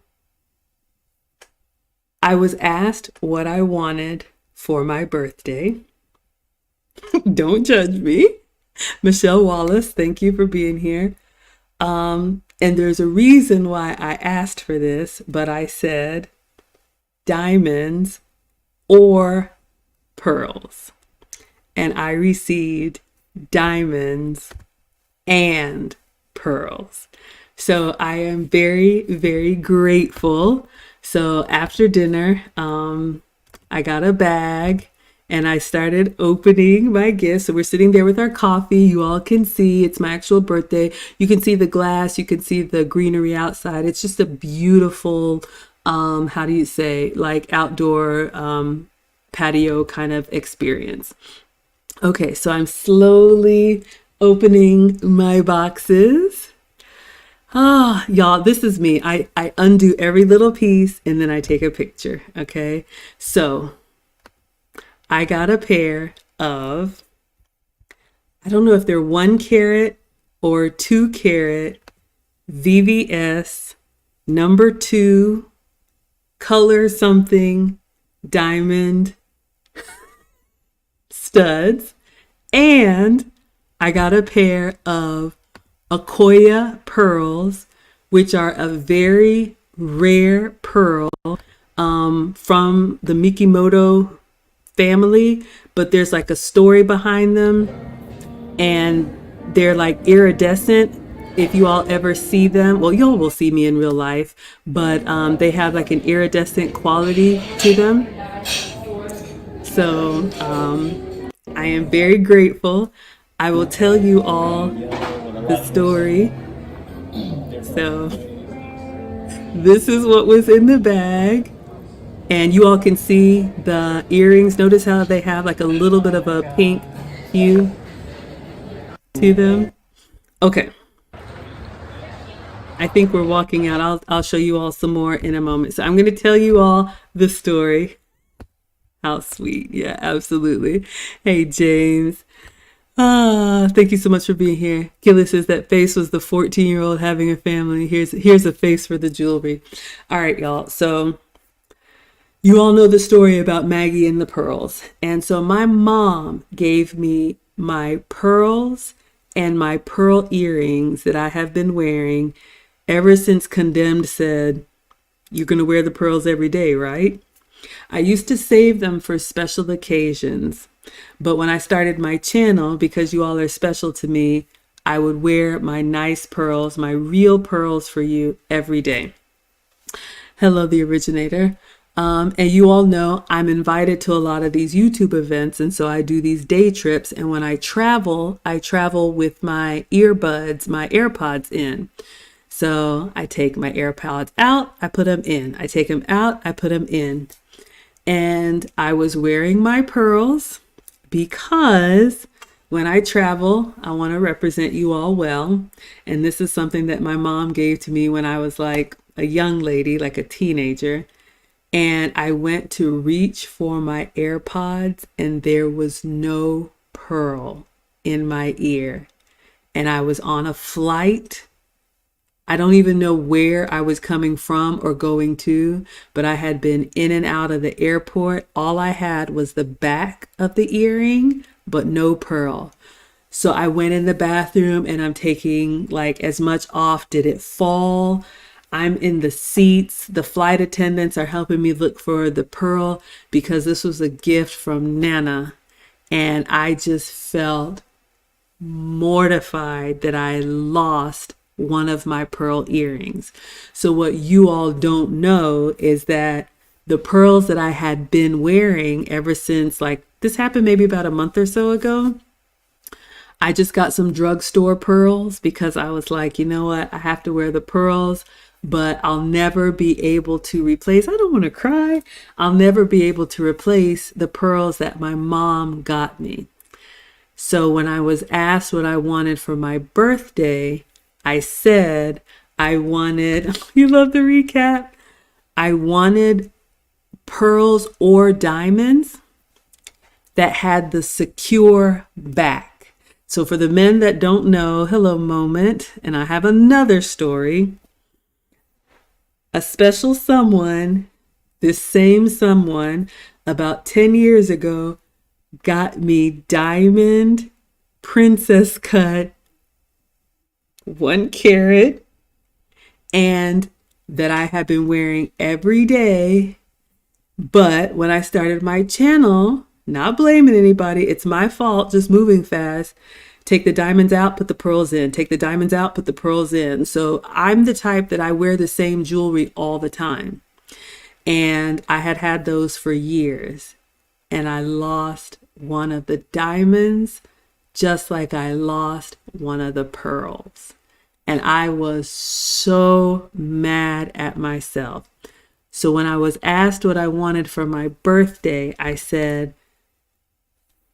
I was asked what I wanted for my birthday. Don't judge me. Michelle Wallace, thank you for being here. And there's a reason why I asked for this, but I said diamonds or pearls. And I received diamonds and pearls. So I am very, very grateful. So after dinner, I got a bag and I started opening my gifts. So we're sitting there with our coffee. You all can see it's my actual birthday. You can see the glass. You can see the greenery outside. It's just a beautiful how do you say, like outdoor patio kind of experience. Okay, so I'm slowly opening my boxes. Ah, y'all, this is me. I undo every little piece and then I take a picture. Okay, so I got a pair of, I don't know if they're 1 carat or 2 carat VVS #2 color something diamond studs. And I got a pair of Akoya pearls, which are a very rare pearl from the Mikimoto family, but there's like a story behind them, and they're like iridescent. If you all ever see them, well, y'all will see me in real life, but they have like an iridescent quality to them. So I am very grateful. I will tell you all the story. So this is what was in the bag. And you all can see the earrings. Notice how they have like a little bit of a pink hue to them. Okay. I think we're walking out. I'll show you all some more in a moment. So I'm going to tell you all the story. How sweet. Yeah, absolutely. Hey, James. Thank you so much for being here. Gilly says that face was the 14-year-old having a family. Here's a face for the jewelry. All right, y'all. So you all know the story about Maggie and the pearls. And so my mom gave me my pearls and my pearl earrings that I have been wearing ever since Condemned said, "You're going to wear the pearls every day, right?" I used to save them for special occasions, but when I started my channel, because you all are special to me, I would wear my nice pearls, my real pearls for you every day. Hello, the originator. And you all know I'm invited to a lot of these YouTube events, and so I do these day trips, and when I travel with my earbuds, my AirPods in. So I take my AirPods out, I put them in. I take them out, I put them in. And I was wearing my pearls because when I travel, I want to represent you all well. And this is something that my mom gave to me when I was like a young lady, like a teenager. And I went to reach for my AirPods and there was no pearl in my ear. And I was on a flight. I don't even know where I was coming from or going to, but I had been in and out of the airport. All I had was the back of the earring, but no pearl. So I went in the bathroom and I'm taking like as much off. Did it fall? I'm in the seats. The flight attendants are helping me look for the pearl because this was a gift from Nana. And I just felt mortified that I lost one of my pearl earrings. So what you all don't know is that the pearls that I had been wearing ever since, like this happened maybe about a month or so ago, I just got some drugstore pearls because I was like, you know what, I have to wear the pearls, but I'll never be able to replace, I don't want to cry, I'll never be able to replace the pearls that my mom got me. So when I was asked what I wanted for my birthday, I said I wanted, you love the recap, I wanted pearls or diamonds that had the secure back. So for the men that don't know, hello moment, and I have another story. A special someone, this same someone, about 10 years ago, got me diamond princess cut 1 carat, and that I have been wearing every day. But when I started my channel, not blaming anybody, it's my fault, just moving fast. Take the diamonds out, put the pearls in. Take the diamonds out, put the pearls in. So I'm the type that I wear the same jewelry all the time. And I had those for years. And I lost one of the diamonds just like I lost one of the pearls. And I was so mad at myself. So when I was asked what I wanted for my birthday, I said,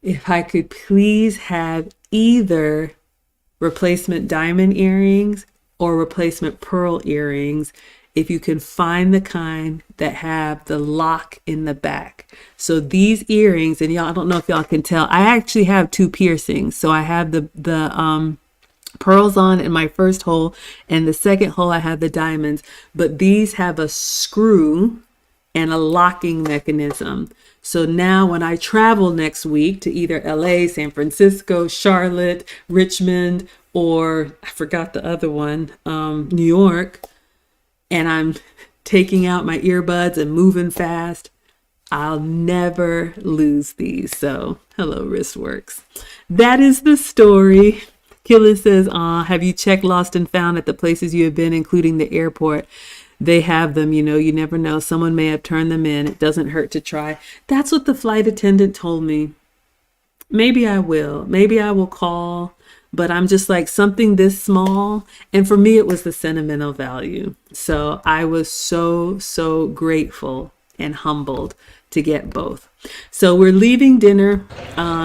if I could please have either replacement diamond earrings or replacement pearl earrings, if you can find the kind that have the lock in the back. So these earrings, and y'all, I don't know if y'all can tell, I actually have two piercings. So I have the pearls on in my first hole, and the second hole I have the diamonds, but these have a screw and a locking mechanism. So now when I travel next week to either LA, San Francisco, Charlotte, Richmond, or I forgot the other one, New York, and I'm taking out my earbuds and moving fast, I'll never lose these. So hello, Wristworks. That is the story. Killer says, have you checked lost and found at the places you have been, including the airport? They have them, you never know. Someone may have turned them in. It doesn't hurt to try. That's what the flight attendant told me. Maybe I will. Maybe I will call. But I'm just like, something this small. And for me, it was the sentimental value. So I was so grateful and humbled to get both. So we're leaving dinner.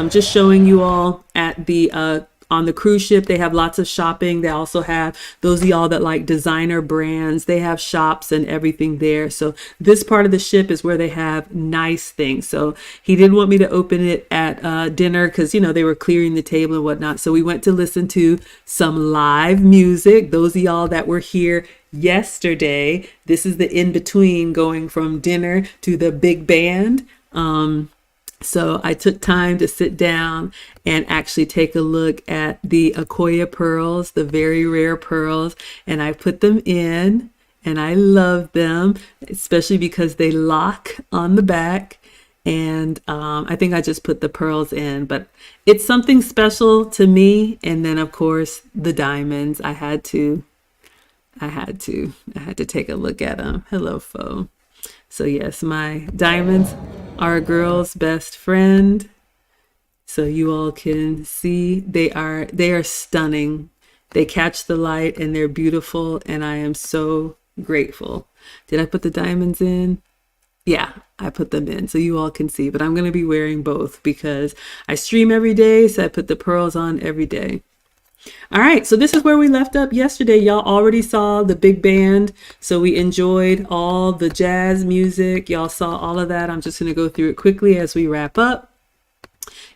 Just showing you all at the on the cruise ship, they have lots of shopping. They also have, those of y'all that like designer brands, they have shops and everything there. So this part of the ship is where they have nice things. So he didn't want me to open it at dinner because, they were clearing the table and whatnot. So we went to listen to some live music. Those of y'all that were here yesterday, this is the in-between going from dinner to the big band. So I took time to sit down and actually take a look at the Akoya pearls, the very rare pearls, and I put them in, and I love them, especially because they lock on the back. And I think I just put the pearls in, but it's something special to me. And then of course the diamonds, I had to take a look at them. Hello, Fo. So yes, my diamonds are a girl's best friend. So you all can see they are stunning. They catch the light and they're beautiful, and I am so grateful. Did I put the diamonds in? Yeah, I put them in so you all can see, but I'm going to be wearing both because I stream every day, so I put the pearls on every day. All right, so this is where we left up yesterday. Y'all already saw the big band, so we enjoyed all the jazz music. Y'all saw all of that. I'm just going to go through it quickly as we wrap up.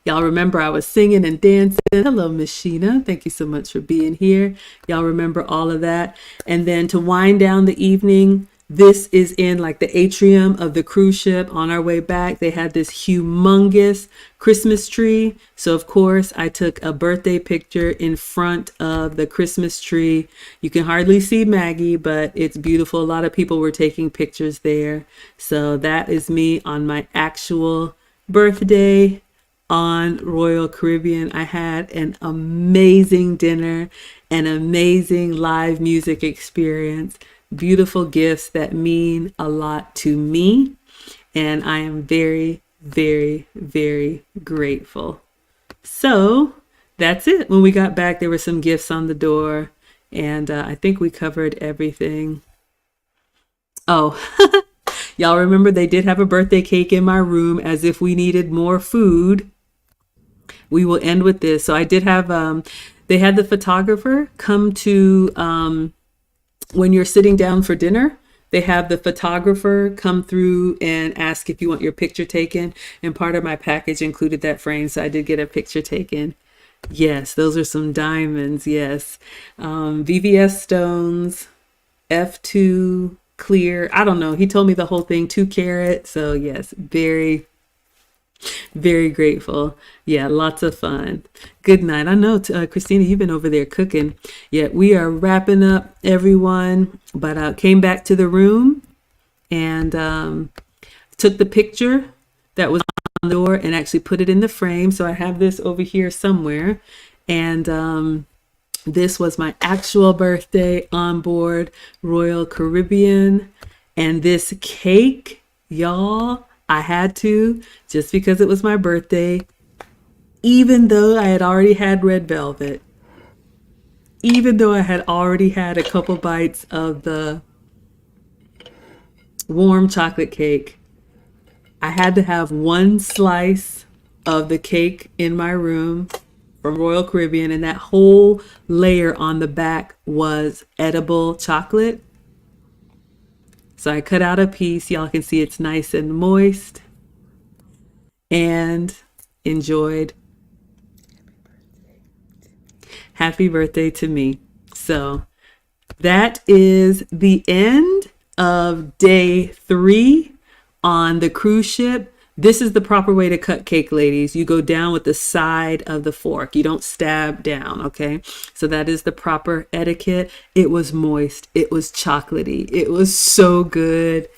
Y'all remember I was singing and dancing. Hello, Miss Sheena. Thank you so much for being here. Y'all remember all of that. And then to wind down the evening, this is in like the atrium of the cruise ship. On our way back, they had this humongous Christmas tree. So of course I took a birthday picture in front of the Christmas tree. You can hardly see Maggie, but it's beautiful. A lot of people were taking pictures there. So that is me on my actual birthday on Royal Caribbean. I had an amazing dinner, an amazing live music experience. Beautiful gifts that mean a lot to me, and I am very, very, very grateful. So that's it. When we got back, there were some gifts on the door, and I think we covered everything. Oh, y'all remember they did have a birthday cake in my room as if we needed more food. We will end with this. So I did have, they had the photographer come to, when you're sitting down for dinner, they have the photographer come through and ask if you want your picture taken. And part of my package included that frame. So I did get a picture taken. Yes, those are some diamonds. Yes. VVS stones, F2 clear. I don't know. He told me the whole thing, 2 carat. So yes, very, very grateful. Yeah, lots of fun. Good night. I know, Christina, you've been over there cooking. Yeah, we are wrapping up, everyone. But came back to the room and took the picture that was on the door and actually put it in the frame. So I have this over here somewhere. And this was my actual birthday on board Royal Caribbean. And this cake, y'all, I had to, just because it was my birthday, even though I had already had red velvet, even though I had already had a couple bites of the warm chocolate cake. I had to have one slice of the cake in my room from Royal Caribbean, and that whole layer on the back was edible chocolate. So I cut out a piece. Y'all can see it's nice and moist, and enjoyed. Happy birthday to me. So that is the end of day 3 on the cruise ship. This is the proper way to cut cake, ladies. You go down with the side of the fork. You don't stab down, okay? So that is the proper etiquette. It was moist. It was chocolatey. It was so good.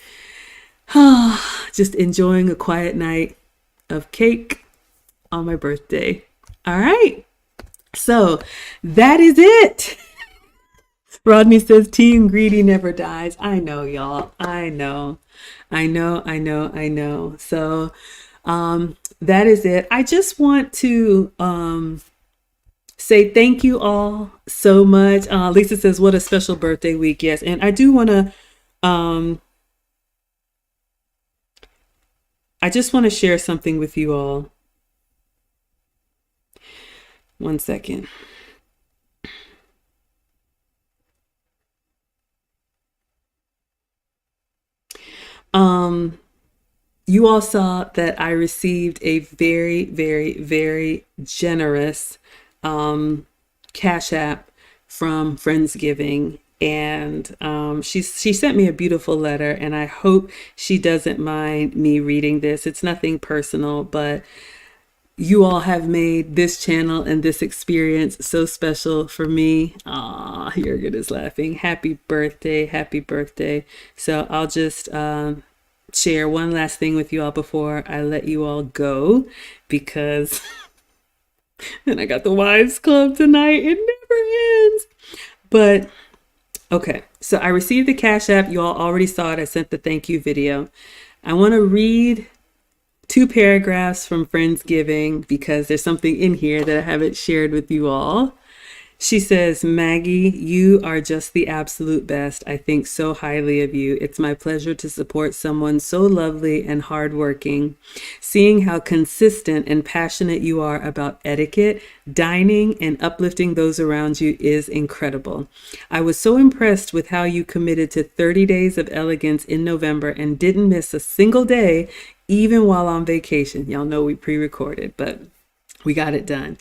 Just enjoying a quiet night of cake on my birthday. All right. So that is it. Rodney says, Team Greedy never dies. I know, y'all. I know. So that is it. I just want to say thank you all so much. Lisa says, what a special birthday week. Yes. And I do want to, I just want to share something with you all. One second. You all saw that I received a very, very, very generous Cash App from Friendsgiving, and she sent me a beautiful letter, and I hope she doesn't mind me reading this. It's nothing personal, but you all have made this channel and this experience so special for me. Ah, Jurgen is laughing. Happy birthday, happy birthday. So I'll just share one last thing with you all before I let you all go, because and I got the Wives Club tonight. It never ends. But okay, so I received the Cash App. You all already saw it. I sent the thank you video. I want to read 2 paragraphs from Friendsgiving because there's something in here that I haven't shared with you all. She says, Maggie, you are just the absolute best. I think so highly of you. It's my pleasure to support someone so lovely and hardworking. Seeing how consistent and passionate you are about etiquette, dining, and uplifting those around you is incredible. I was so impressed with how you committed to 30 days of elegance in November and didn't miss a single day, even while on vacation. Y'all know we pre-recorded, but we got it done.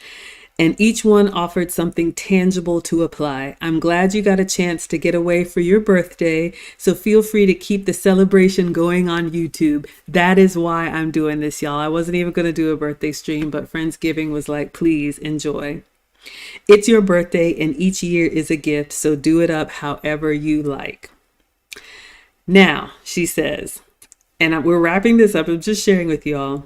And each one offered something tangible to apply. I'm glad you got a chance to get away for your birthday, so feel free to keep the celebration going on YouTube. That is why I'm doing this, y'all. I wasn't even going to do a birthday stream, but Friendsgiving was like, please enjoy. It's your birthday, and each year is a gift, so do it up however you like. Now, she says, and we're wrapping this up, I'm just sharing with y'all.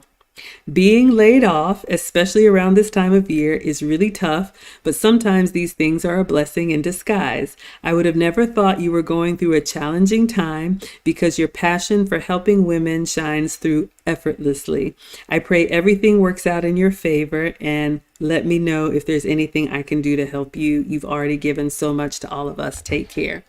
Being laid off, especially around this time of year, is really tough, but sometimes these things are a blessing in disguise. I would have never thought you were going through a challenging time because your passion for helping women shines through effortlessly. I pray everything works out in your favor, and let me know if there's anything I can do to help you. You've already given so much to all of us. Take care.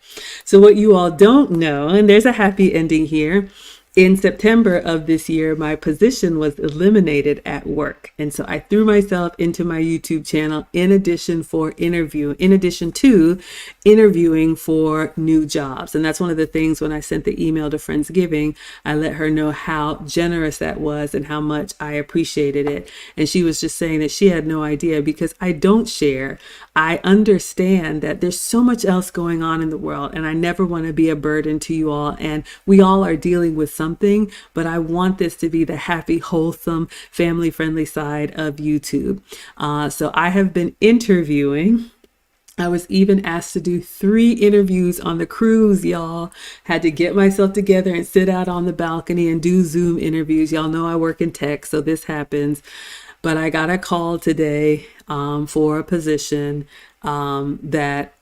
So what you all don't know, and there's a happy ending here, in September of this year, my position was eliminated at work. And so I threw myself into my YouTube channel in addition to interviewing for new jobs. And that's one of the things when I sent the email to Friendsgiving, I let her know how generous that was and how much I appreciated it. And she was just saying that she had no idea because I don't share. I understand that there's so much else going on in the world, and I never want to be a burden to you all. And we all are dealing with something, but I want this to be the happy, wholesome, family-friendly side of YouTube. So I have been interviewing. I was even asked to do 3 interviews on the cruise, y'all. Had to get myself together and sit out on the balcony and do Zoom interviews. Y'all know I work in tech, so this happens. But I got a call today for a position that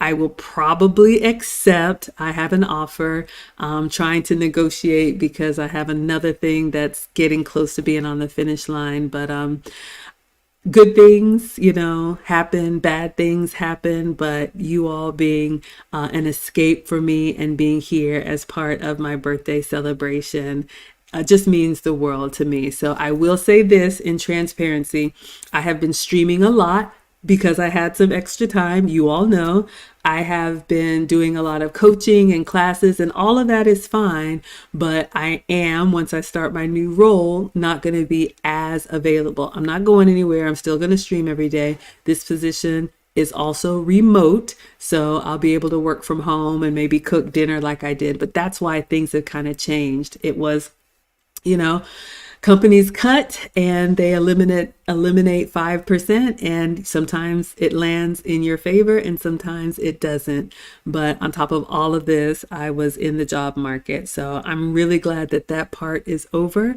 I will probably accept. I have an offer. I'm trying to negotiate because I have another thing that's getting close to being on the finish line. But good things, happen, bad things happen, but you all being an escape for me and being here as part of my birthday celebration just means the world to me. So I will say this in transparency. I have been streaming a lot because I had some extra time. You all know I have been doing a lot of coaching and classes, and all of that is fine. But I am, once I start my new role, not going to be as available. I'm not going anywhere. I'm still going to stream every day. This position is also remote, so I'll be able to work from home and maybe cook dinner like I did. But that's why things have kind of changed. It was, companies cut and they eliminate 5%, and sometimes it lands in your favor and sometimes it doesn't. But on top of all of this, I was in the job market, so I'm really glad that that part is over.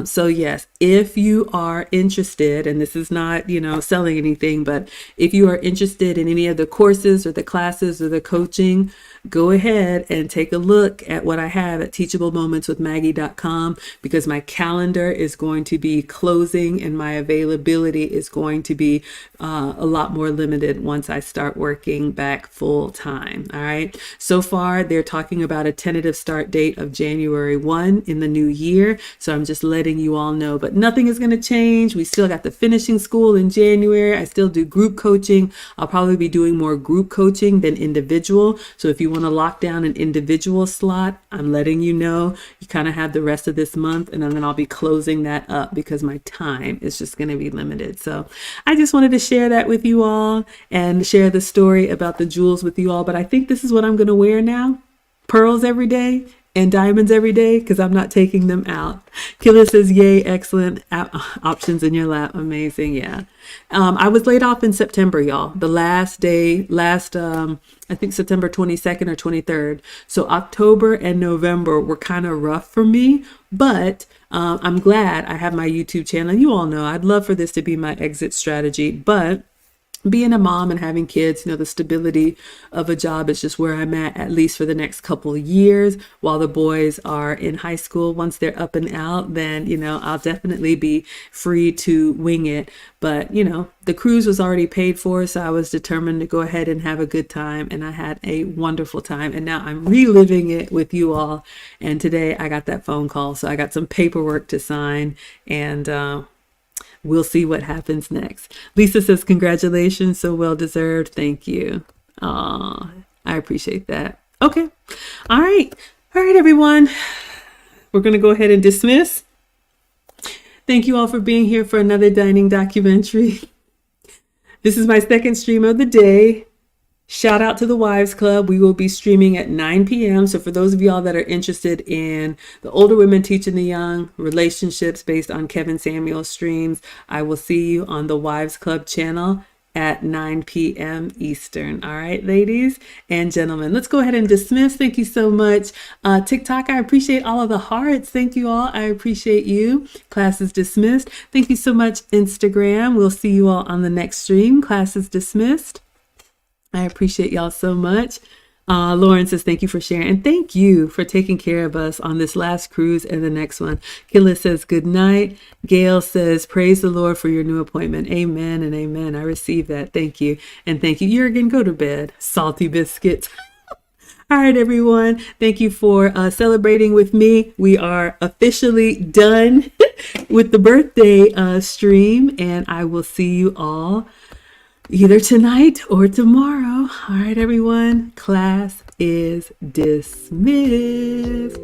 So yes, if you are interested, and this is not selling anything, but if you are interested in any of the courses or the classes or the coaching, go ahead and take a look at what I have at teachablemomentswithmaggie.com, because my calendar is going to be closing and my availability is going to be a lot more limited once I start working back full time. All right. So far, they're talking about a tentative start date of January 1 in the new year. So I'm just letting you all know, but nothing is going to change. We still got the finishing school in January. I still do group coaching. I'll probably be doing more group coaching than individual. So if you want to lock down an individual slot, I'm letting you know. You kind of have the rest of this month, and then I'll be closing that up because my time is just going to be limited. So I just wanted to share that with you all and share the story about the jewels with you all. But I think this is what I'm going to wear now. Pearls every day and diamonds every day, because I'm not taking them out. Killa says, yay, excellent options in your lap. Amazing. Yeah. I was laid off in September, y'all. The last day, I think September 22nd or 23rd. So October and November were kind of rough for me, but I'm glad I have my YouTube channel. You all know I'd love for this to be my exit strategy, but being a mom and having kids, the stability of a job is just where I'm at least for the next couple of years while the boys are in high school. Once they're up and out, then, I'll definitely be free to wing it. But, the cruise was already paid for, so I was determined to go ahead and have a good time. And I had a wonderful time. And now I'm reliving it with you all. And today I got that phone call. So I got some paperwork to sign, and we'll see what happens next. Lisa says, congratulations, so well deserved. Thank you. I appreciate that. Okay. All right, everyone. We're going to go ahead and dismiss. Thank you all for being here for another dining documentary. This is my second stream of the day. Shout out to the Wives Club. We will be streaming at 9 p.m. So for those of y'all that are interested in the older women teaching the young, relationships based on Kevin Samuel's streams, I will see you on the Wives Club channel at 9 p.m. Eastern. All right, ladies and gentlemen, let's go ahead and dismiss. Thank you so much. TikTok, I appreciate all of the hearts. Thank you all. I appreciate you. Class is dismissed. Thank you so much, Instagram. We'll see you all on the next stream. Class is dismissed. I appreciate y'all so much. Lauren says, thank you for sharing. And thank you for taking care of us on this last cruise and the next one. Killa says, good night. Gail says, praise the Lord for your new appointment. Amen and amen. I receive that. Thank you. And thank you. Jurgen, go to bed. Salty biscuits. All right, everyone. Thank you for celebrating with me. We are officially done with the birthday stream, and I will see you all either tonight or tomorrow. All right, everyone. Class is dismissed.